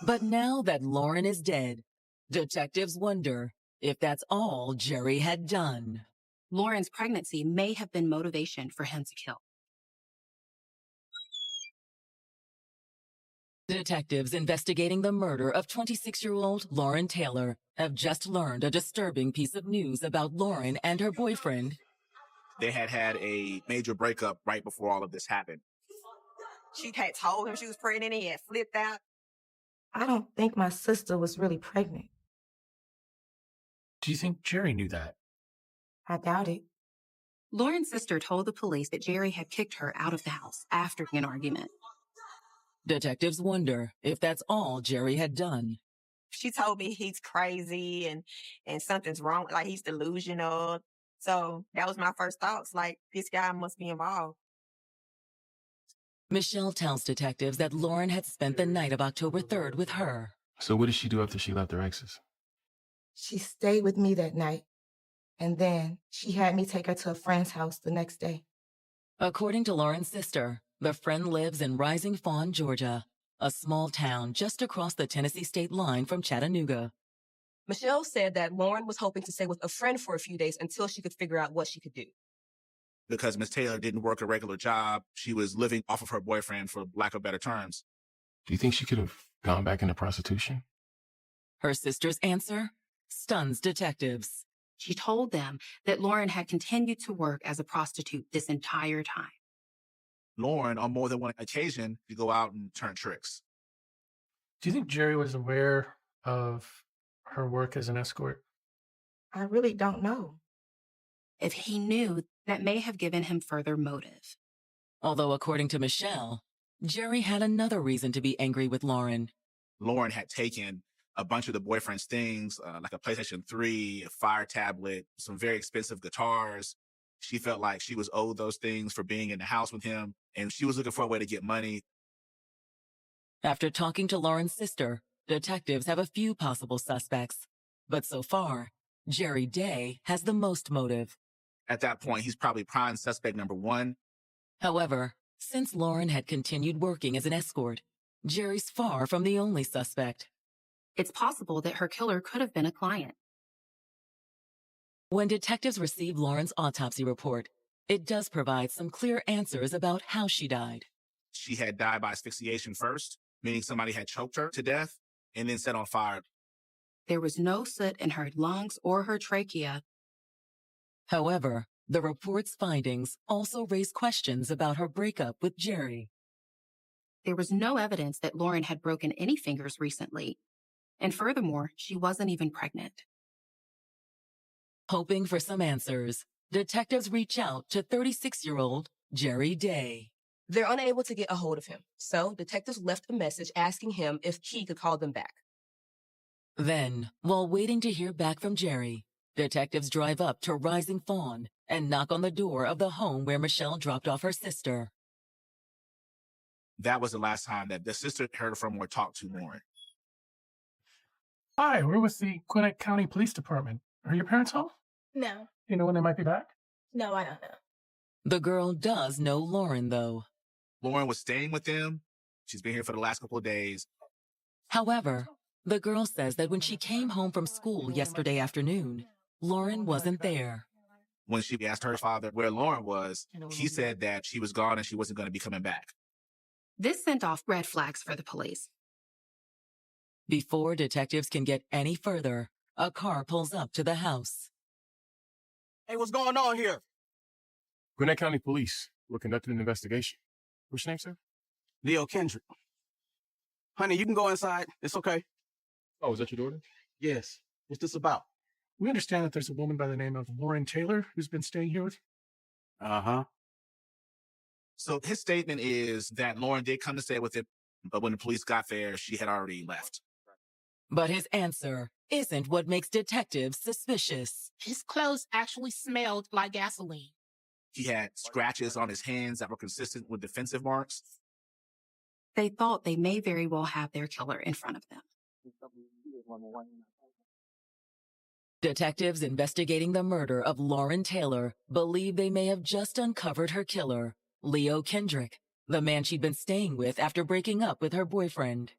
But now that Lauren is dead, detectives wonder if that's all Jerry had done. Lauren's pregnancy may have been motivation for him to kill. Detectives investigating the murder of 26-year-old Lauren Taylor have just learned a disturbing piece of news about Lauren and her boyfriend. They had had a major breakup right before all of this happened. She had told him she was pregnant and he had flipped out. I don't think my sister was really pregnant. Do you think Jerry knew that? I doubt it. Lauren's sister told the police that Jerry had kicked her out of the house after an argument. Detectives wonder if that's all Jerry had done. She told me he's crazy and something's wrong, like he's delusional. So that was my first thoughts, like this guy must be involved. Michelle tells detectives that Lauren had spent the night of October 3rd with her. So what did she do after she left her exes? She stayed with me that night, and then she had me take her to a friend's house the next day. According to Lauren's sister, the friend lives in Rising Fawn, Georgia, a small town just across the Tennessee state line from Chattanooga. Michelle said that Lauren was hoping to stay with a friend for a few days until she could figure out what she could do. Because Miss Taylor didn't work a regular job, she was living off of her boyfriend, for lack of better terms. Do you think she could have gone back into prostitution? Her sister's answer stuns detectives. She told them that Lauren had continued to work as a prostitute this entire time. Lauren, on more than one occasion, would go out and turn tricks. Do you think Jerry was aware of her work as an escort? I really don't know. If he knew, that may have given him further motive. Although, according to Michelle, Jerry had another reason to be angry with Lauren. Lauren had taken a bunch of the boyfriend's things, like a PlayStation 3, a Fire tablet, some very expensive guitars. She felt like she was owed those things for being in the house with him, and she was looking for a way to get money. After talking to Lauren's sister, detectives have a few possible suspects. But so far, Jerry Day has the most motive. At that point, he's probably prime suspect number one. However, since Lauren had continued working as an escort, Jerry's far from the only suspect. It's possible that her killer could have been a client. When detectives receive Lauren's autopsy report, it does provide some clear answers about how she died. She had died by asphyxiation first, meaning somebody had choked her to death and then set on fire. There was no soot in her lungs or her trachea. However, the report's findings also raise questions about her breakup with Jerry. There was no evidence that Lauren had broken any fingers recently. And furthermore, she wasn't even pregnant. Hoping for some answers, detectives reach out to 36-year-old Jerry Day. They're unable to get a hold of him, so detectives left a message asking him if he could call them back. Then, while waiting to hear back from Jerry, detectives drive up to Rising Fawn and knock on the door of the home where Michelle dropped off her sister. That was the last time that the sister heard from or talked to Lauren. Hi, we're with the Gwinnett County Police Department. Are your parents home? No. You know when they might be back? No, I don't know. The girl does know Lauren, though. Lauren was staying with them. She's been here for the last couple of days. However, the girl says that when she came home from school yesterday afternoon, Lauren wasn't there. When she asked her father where Lauren was, he said that she was gone and she wasn't going to be coming back. This sent off red flags for the police. Before detectives can get any further, a car pulls up to the house. Hey, what's going on here? Gwinnett County Police. We're conducting an investigation. What's your name, sir? Leo Kendrick. Honey, you can go inside. It's okay. Oh, is that your daughter? Yes. What's this about? We understand that there's a woman by the name of Lauren Taylor who's been staying here with you. Uh-huh. So his statement is that Lauren did come to stay with him, but when the police got there, she had already left. But his answer isn't what makes detectives suspicious. His clothes actually smelled like gasoline. He had scratches on his hands that were consistent with defensive marks. They thought they may very well have their killer in front of them. Detectives investigating the murder of Lauren Taylor believe they may have just uncovered her killer, Leo Kendrick, the man she'd been staying with after breaking up with her boyfriend.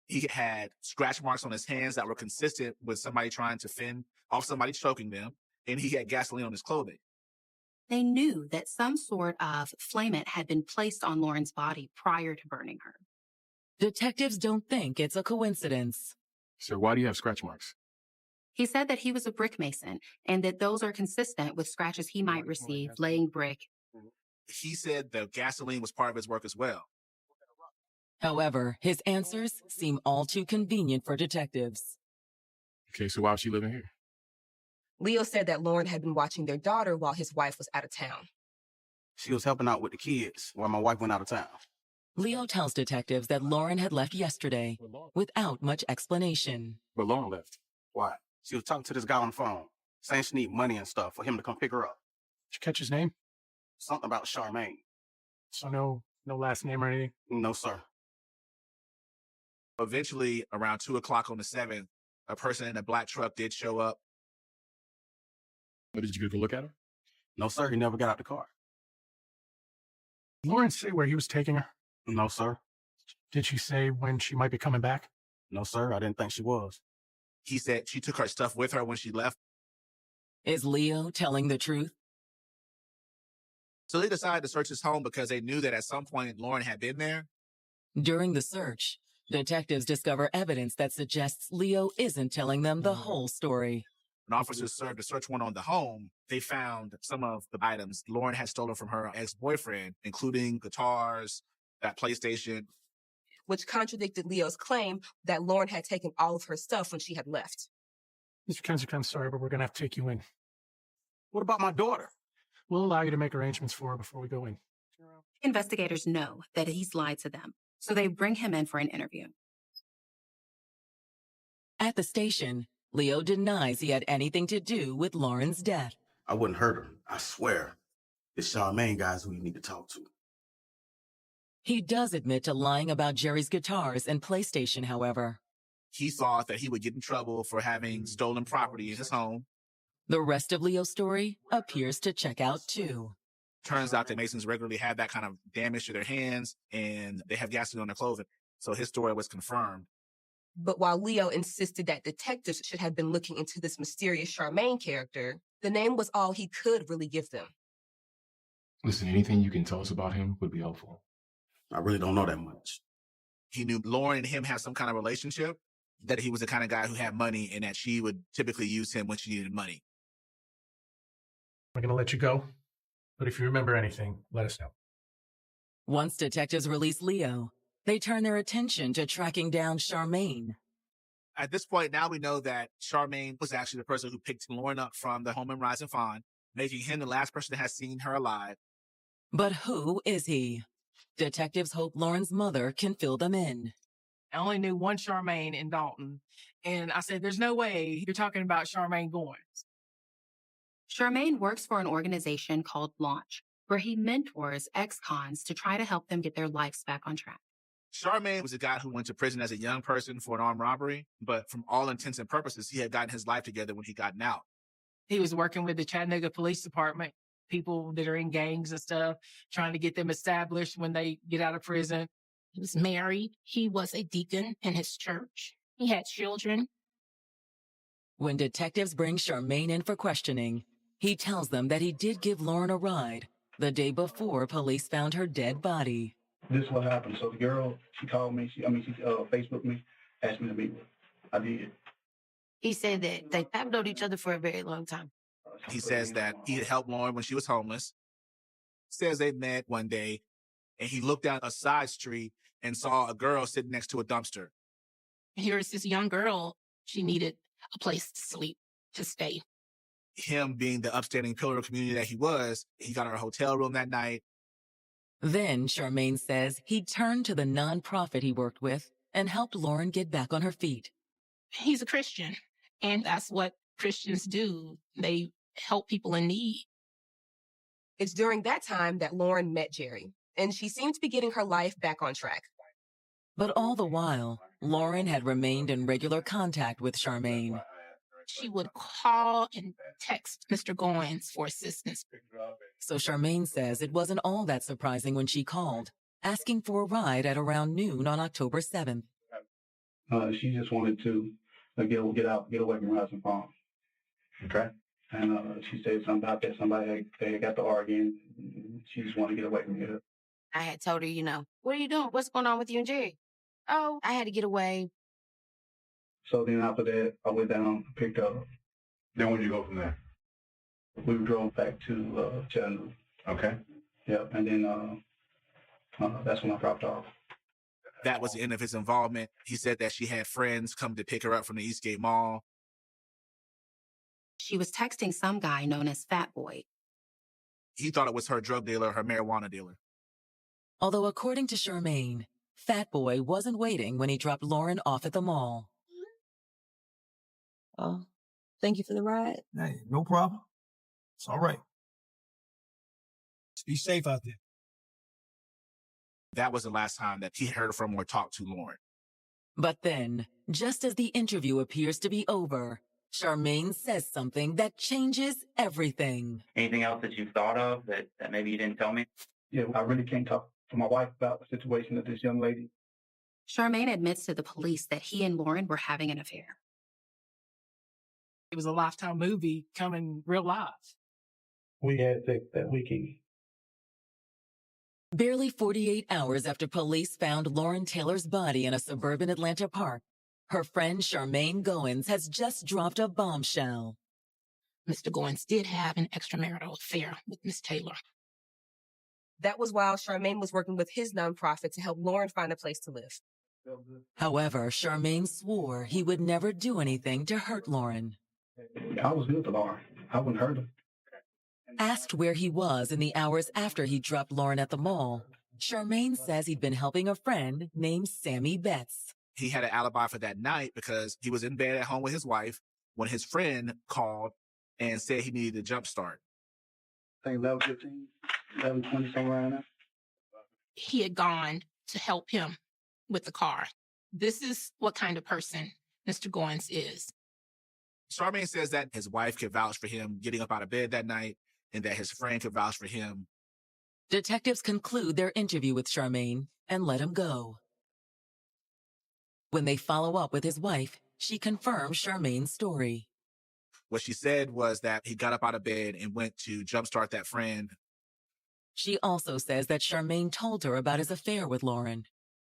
He had scratch marks on his hands that were consistent with somebody trying to fend off somebody choking them, and he had gasoline on his clothing. They knew that some sort of flamant had been placed on Lauren's body prior to burning her. Detectives don't think it's a coincidence. Sir, why do you have scratch marks? He said that he was a brick mason and that those are consistent with scratches he might receive laying brick. He said the gasoline was part of his work as well. However, his answers seem all too convenient for detectives. Okay, so why was she living here? Leo said that Lauren had been watching their daughter while his wife was out of town. She was helping out with the kids while my wife went out of town. Leo tells detectives that Lauren had left yesterday without much explanation. But Lauren left. Why? She was talking to this guy on the phone, saying she need money and stuff for him to come pick her up. Did you catch his name? Something about Charmaine. So no last name or anything? No, sir. Eventually, around 2 o'clock on the 7th, a person in a black truck did show up. Did you go look at her? No, sir. He never got out the car. Did Lauren say where he was taking her? No, sir. Did she say when she might be coming back? No, sir. I didn't think she was. He said she took her stuff with her when she left. Is Leo telling the truth? So they decided to search his home because they knew that at some point Lauren had been there. During the search, detectives discover evidence that suggests Leo isn't telling them the whole story. When officers served a search warrant on the home, they found some of the items Lauren had stolen from her ex-boyfriend, including guitars, that PlayStation. Which contradicted Leo's claim that Lauren had taken all of her stuff when she had left. Mr. Kensick, I'm sorry, but we're going to have to take you in. What about my daughter? We'll allow you to make arrangements for her before we go in. Investigators know that he's lied to them, so they bring him in for an interview. At the station, Leo denies he had anything to do with Lauren's death. I wouldn't hurt her, I swear. It's Charmaine guys who you need to talk to. He does admit to lying about Jerry's guitars and PlayStation, however. He thought that he would get in trouble for having stolen property in his home. The rest of Leo's story appears to check out too. Turns out that Masons regularly have that kind of damage to their hands and they have gasoline on their clothing. So his story was confirmed. But while Leo insisted that detectives should have been looking into this mysterious Charmaine character, the name was all he could really give them. Listen, anything you can tell us about him would be helpful. I really don't know that much. He knew Lauren and him had some kind of relationship, that he was the kind of guy who had money and that she would typically use him when she needed money. We're going to let you go, but if you remember anything, let us know. Once detectives release Leo, they turn their attention to tracking down Charmaine. At this point, now we know that Charmaine was actually the person who picked Lauren up from the home in Rising Fawn, making him the last person that has seen her alive. But who is he? Detectives hope Lauren's mother can fill them in. I only knew one Charmaine in Dalton, and I said, there's no way you're talking about Charmaine Goins. Charmaine works for an organization called Launch, where he mentors ex-cons to try to help them get their lives back on track. Charmaine was a guy who went to prison as a young person for an armed robbery, but from all intents and purposes, he had gotten his life together when he gotten out. He was working with the Chattanooga Police Department, people that are in gangs and stuff, trying to get them established when they get out of prison. He was married. He was a deacon in his church. He had children. When detectives bring Charmaine in for questioning, he tells them that he did give Lauren a ride the day before police found her dead body. This is what happened. So the girl, she called me. She Facebooked me, asked me to meet with her. I did. He said that they have known each other for a very long time. He says that he had helped Lauren when she was homeless. Says they met one day and he looked down a side street and saw a girl sitting next to a dumpster. Here's this young girl. She needed a place to sleep, to stay. Him being the upstanding pillar of community that he was, he got her a hotel room that night. Then Charmaine says he turned to the nonprofit he worked with and helped Lauren get back on her feet. He's a Christian, and that's what Christians do. They help people in need. It's during that time that Lauren met Jerry, and she seemed to be getting her life back on track. But all the while, Lauren had remained in regular contact with Charmaine. She would call and text Mr. Goins for assistance. So Charmaine says it wasn't all that surprising when she called, asking for a ride at around noon on October 7th. She just wanted to get away from Rising Farm. Okay. And she said something about that. Somebody had got to arguing. She just wanted to get away from here. I had told her, what are you doing? What's going on with you and Jerry? Oh, I had to get away. So then after that, I went down, picked up. Then where'd you go from there? We drove back to Chattanooga. Okay. Yep. And then that's when I dropped off. That was the end of his involvement. He said that she had friends come to pick her up from the Eastgate Mall. She was texting some guy known as Fat Boy. He thought it was her drug dealer, her marijuana dealer. Although according to Charmaine, Fat Boy wasn't waiting when he dropped Lauren off at the mall. Oh, thank you for the ride. Hey, no problem. It's all right. Just be safe out there. That was the last time that he heard from or talked to Lauren. But then, just as the interview appears to be over, Charmaine says something that changes everything. Anything else that you've thought of that maybe you didn't tell me? Yeah, I really can't talk to my wife about the situation of this young lady. Charmaine admits to the police that he and Lauren were having an affair. It was a Lifetime movie coming real live. We had sex that weekend. Barely 48 hours after police found Lauren Taylor's body in a suburban Atlanta park, her friend Charmaine Goins has just dropped a bombshell. Mr. Goins did have an extramarital affair with Miss Taylor. That was while Charmaine was working with his nonprofit to help Lauren find a place to live. However, Charmaine swore he would never do anything to hurt Lauren. I was good to Lauren. I wouldn't hurt him. Asked where he was in the hours after he dropped Lauren at the mall, Charmaine says he'd been helping a friend named Sammy Betts. He had an alibi for that night because he was in bed at home with his wife when his friend called and said he needed a jump start. I think 11:15, 11:20, somewhere around there. He had gone to help him with the car. This is what kind of person Mr. Goins is. Charmaine says that his wife could vouch for him getting up out of bed that night and that his friend could vouch for him. Detectives conclude their interview with Charmaine and let him go. When they follow up with his wife, she confirms Charmaine's story. What she said was that he got up out of bed and went to jumpstart that friend. She also says that Charmaine told her about his affair with Lauren.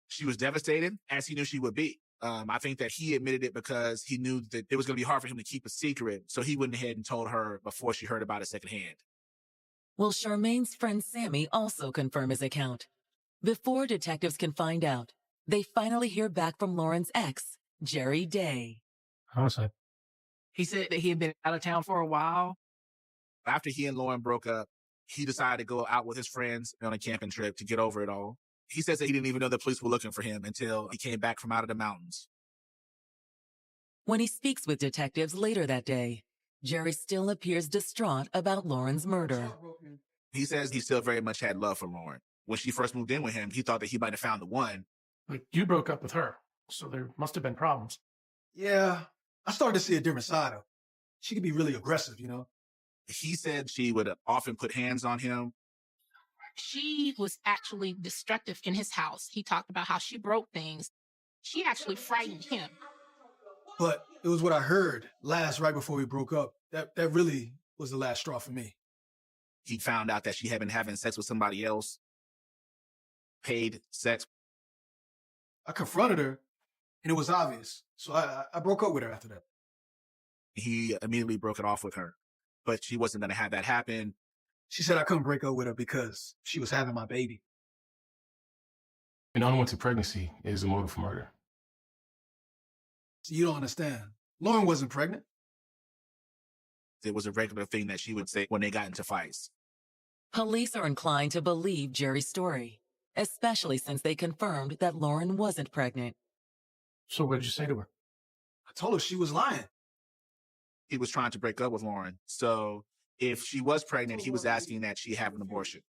She was devastated, as he knew she would be. I think that he admitted it because he knew that it was going to be hard for him to keep a secret, so he went ahead and told her before she heard about it secondhand. Will Charmaine's friend Sammy also confirm his account? Before detectives can find out, they finally hear back from Lauren's ex, Jerry Day. Honestly. He said that he had been out of town for a while. After he and Lauren broke up, he decided to go out with his friends on a camping trip to get over it all. He says that he didn't even know the police were looking for him until he came back from out of the mountains. When he speaks with detectives later that day, Jerry still appears distraught about Lauren's murder. He says he still very much had love for Lauren. When she first moved in with him, he thought that he might have found the one. But you broke up with her, so there must have been problems. Yeah, I started to see a different side of her. She could be really aggressive, you know? He said she would often put hands on him. She was actually destructive in his house. He talked about how she broke things. She actually frightened him. But it was what I heard last right before we broke up. That really was the last straw for me. He found out that she had been having sex with somebody else. Paid sex. I confronted her, and it was obvious. So I broke up with her after that. He immediately broke it off with her. But she wasn't going to have that happen. She said I couldn't break up with her because she was having my baby. An unwanted pregnancy is a motive for murder. So you don't understand. Lauren wasn't pregnant. It was a regular thing that she would say when they got into fights. Police are inclined to believe Jerry's story, especially since they confirmed that Lauren wasn't pregnant. So what did you say to her? I told her she was lying. He was trying to break up with Lauren. So if she was pregnant, he was asking that she have an abortion.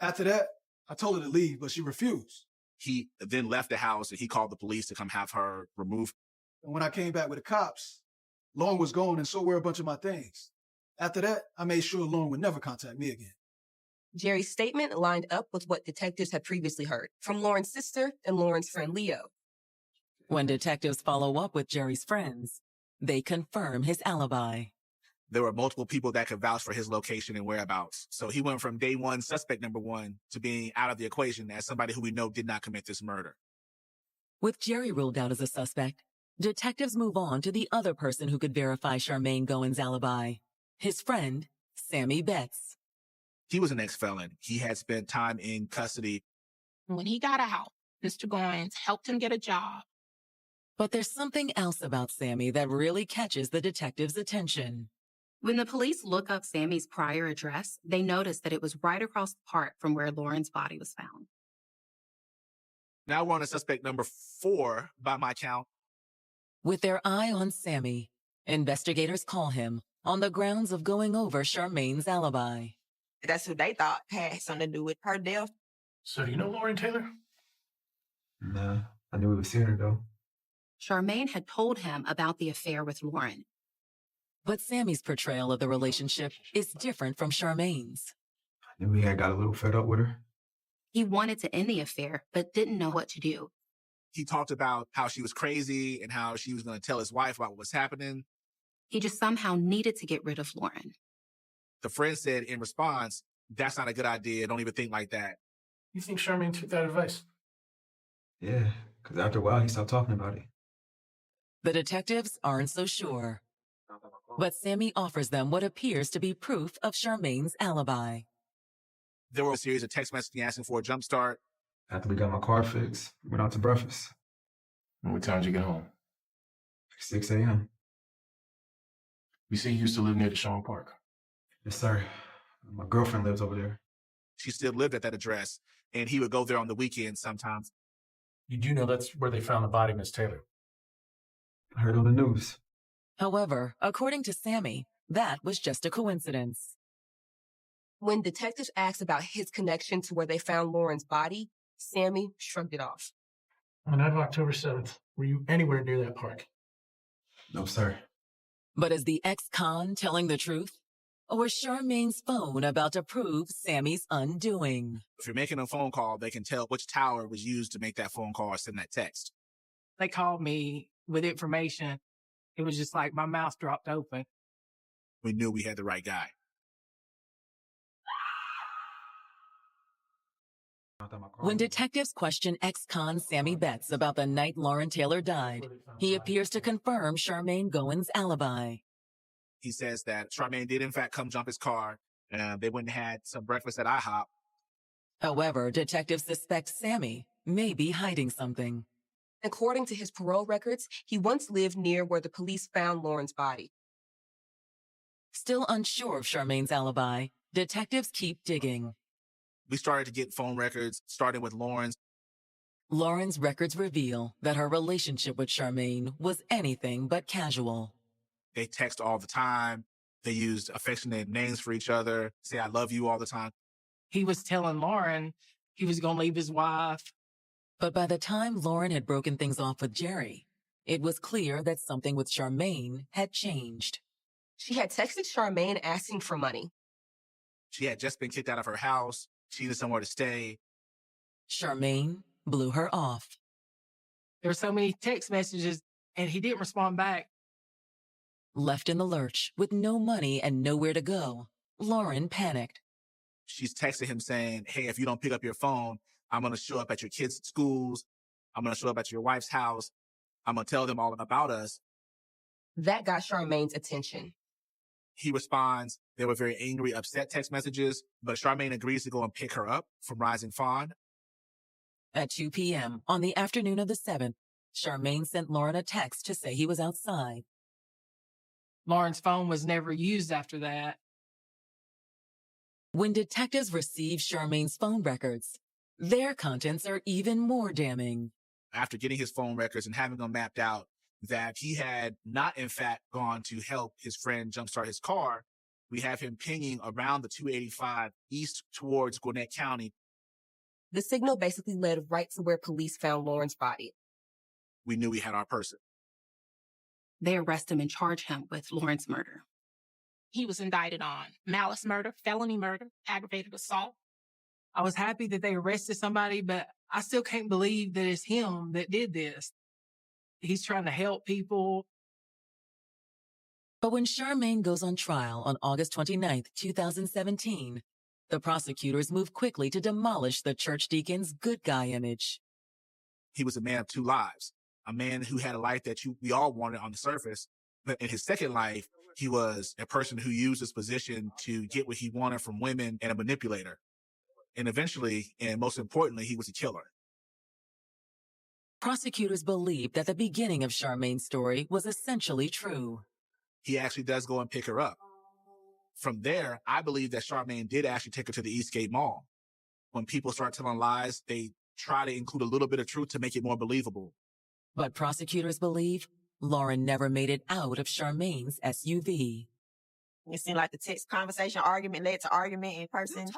After that, I told her to leave, but she refused. He then left the house and he called the police to come have her removed. And when I came back with the cops, Lauren was gone and so were a bunch of my things. After that, I made sure Lauren would never contact me again. Jerry's statement lined up with what detectives had previously heard from Lauren's sister and Lauren's friend Leo. When detectives follow up with Jerry's friends, they confirm his alibi. There were multiple people that could vouch for his location and whereabouts. So he went from day one, suspect number one, to being out of the equation as somebody who we know did not commit this murder. With Jerry ruled out as a suspect, detectives move on to the other person who could verify Charmaine Goins' alibi, his friend, Sammy Betts. He was an ex-felon. He had spent time in custody. When he got out, Mr. Goins helped him get a job. But there's something else about Sammy that really catches the detectives' attention. When the police look up Sammy's prior address, they notice that it was right across the park from where Lauren's body was found. Now we're on to suspect number 4, by my count. With their eye on Sammy, investigators call him on the grounds of going over Charmaine's alibi. That's who they thought had something to do with her death. So do you know Lauren Taylor? Nah, I knew we were seeing her though. Charmaine had told him about the affair with Lauren. But Sammy's portrayal of the relationship is different from Charmaine's. I knew he had got a little fed up with her. He wanted to end the affair, but didn't know what to do. He talked about how she was crazy and how she was going to tell his wife about what was happening. He just somehow needed to get rid of Lauren. The friend said in response, "That's not a good idea. Don't even think like that." You think Charmaine took that advice? Yeah, because after a while, he stopped talking about it. The detectives aren't so sure. But Sammy offers them what appears to be proof of Charmaine's alibi. There were a series of text messages asking for a jump start. After we got my car fixed, we went out to breakfast. And what time did you get home? 6 a.m. You say you used to live near the Deshaun Park. Yes, sir. My girlfriend lives over there. She still lived at that address, and he would go there on the weekends sometimes. You do know that's where they found the body, Miss Taylor. I heard on the news. However, according to Sammy, that was just a coincidence. When detectives asked about his connection to where they found Lauren's body, Sammy shrugged it off. On the night of October 7th, were you anywhere near that park? No, sir. But is the ex-con telling the truth? Or was Charmaine's phone about to prove Sammy's undoing? If you're making a phone call, they can tell which tower was used to make that phone call or send that text. They called me with information. It was just like my mouth dropped open. We knew we had the right guy. When detectives question ex-con Sammy Betts about the night Lauren Taylor died, he appears to confirm Charmaine Gowen's alibi. He says that Charmaine did in fact come jump his car, and they went and had some breakfast at IHOP. However, detectives suspect Sammy may be hiding something. According to his parole records, he once lived near where the police found Lauren's body. Still unsure of Charmaine's alibi, detectives keep digging. We started to get phone records, starting with Lauren's. Lauren's records reveal that her relationship with Charmaine was anything but casual. They text all the time. They used affectionate names for each other, say "I love you" all the time. He was telling Lauren he was going to leave his wife. But by the time Lauren had broken things off with Jerry, it was clear that something with Charmaine had changed. She had texted Charmaine asking for money. She had just been kicked out of her house. She needed somewhere to stay. Charmaine blew her off. There were so many text messages, and he didn't respond back. Left in the lurch with no money and nowhere to go, Lauren panicked. She's texting him saying, "Hey, if you don't pick up your phone, I'm going to show up at your kids' schools. I'm going to show up at your wife's house. I'm going to tell them all about us." That got Charmaine's attention. He responds. They were very angry, upset text messages, but Charmaine agrees to go and pick her up from Rising Fawn. At 2 p.m. on the afternoon of the 7th, Charmaine sent Lauren a text to say he was outside. Lauren's phone was never used after that. When detectives receive Charmaine's phone records, their contents are even more damning. After getting his phone records and having them mapped out, that he had not, in fact, gone to help his friend jumpstart his car, we have him pinging around the 285 east towards Gwinnett County. The signal basically led right to where police found Lauren's body. We knew we had our person. They arrest him and charge him with Lauren's murder. He was indicted on malice murder, felony murder, aggravated assault. I was happy that they arrested somebody, but I still can't believe that it's him that did this. He's trying to help people. But when Charmaine goes on trial on August 29th, 2017, the prosecutors move quickly to demolish the church deacon's good guy image. He was a man of two lives, a man who had a life that we all wanted on the surface. But in his second life, he was a person who used his position to get what he wanted from women and a manipulator. And eventually, and most importantly, he was a killer. Prosecutors believe that the beginning of Charmaine's story was essentially true. He actually does go and pick her up. From there, I believe that Charmaine did actually take her to the Eastgate Mall. When people start telling lies, they try to include a little bit of truth to make it more believable. But prosecutors believe Lauren never made it out of Charmaine's SUV. It seemed like the text conversation argument led to argument in person.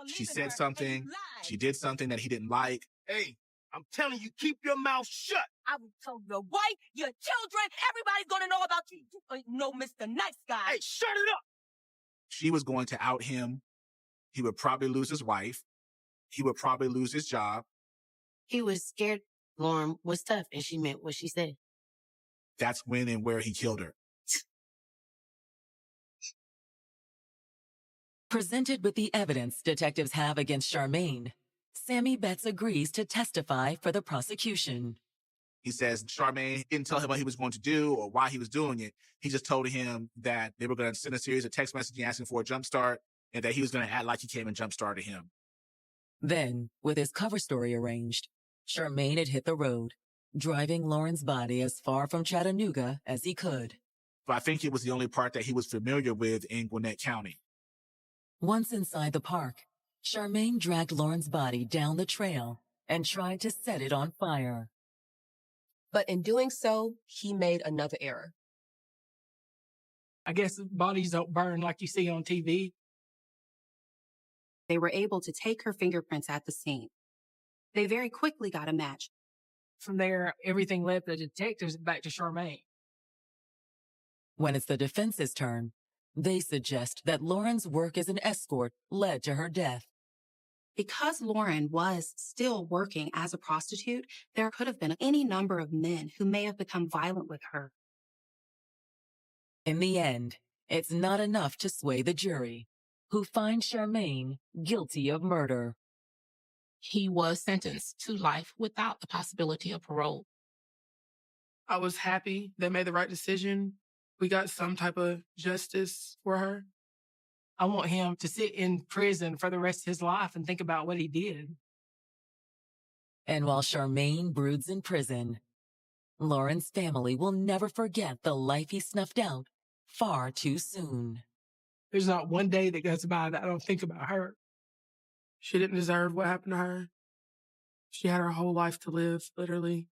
She said something. She did something that he didn't like. Hey, I'm telling you, keep your mouth shut. I will tell your wife, your children, everybody's gonna know about you. You ain't no Mr. Nice Guy. Hey, shut it up. She was going to out him. He would probably lose his wife. He would probably lose his job. He was scared Lauren was tough and she meant what she said. That's when and where he killed her. Presented with the evidence detectives have against Charmaine, Sammy Betts agrees to testify for the prosecution. He says Charmaine didn't tell him what he was going to do or why he was doing it. He just told him that they were going to send a series of text messages asking for a jump start and that he was going to act like he came and jump started him. Then, with his cover story arranged, Charmaine had hit the road, driving Lauren's body as far from Chattanooga as he could. But I think it was the only part that he was familiar with in Gwinnett County. Once inside the park, Charmaine dragged Lauren's body down the trail and tried to set it on fire. But in doing so, he made another error. I guess bodies don't burn like you see on TV. They were able to take her fingerprints at the scene. They very quickly got a match. From there, everything led the detectives back to Charmaine. When it's the defense's turn, they suggest that Lauren's work as an escort led to her death. Because Lauren was still working as a prostitute, there could have been any number of men who may have become violent with her. In the end, it's not enough to sway the jury, who find Charmaine guilty of murder. He was sentenced to life without the possibility of parole. I was happy they made the right decision. We got some type of justice for her. I want him to sit in prison for the rest of his life and think about what he did. And while Charmaine broods in prison, Lauren's family will never forget the life he snuffed out far too soon. There's not one day that goes by that I don't think about her. She didn't deserve what happened to her. She had her whole life to live, literally.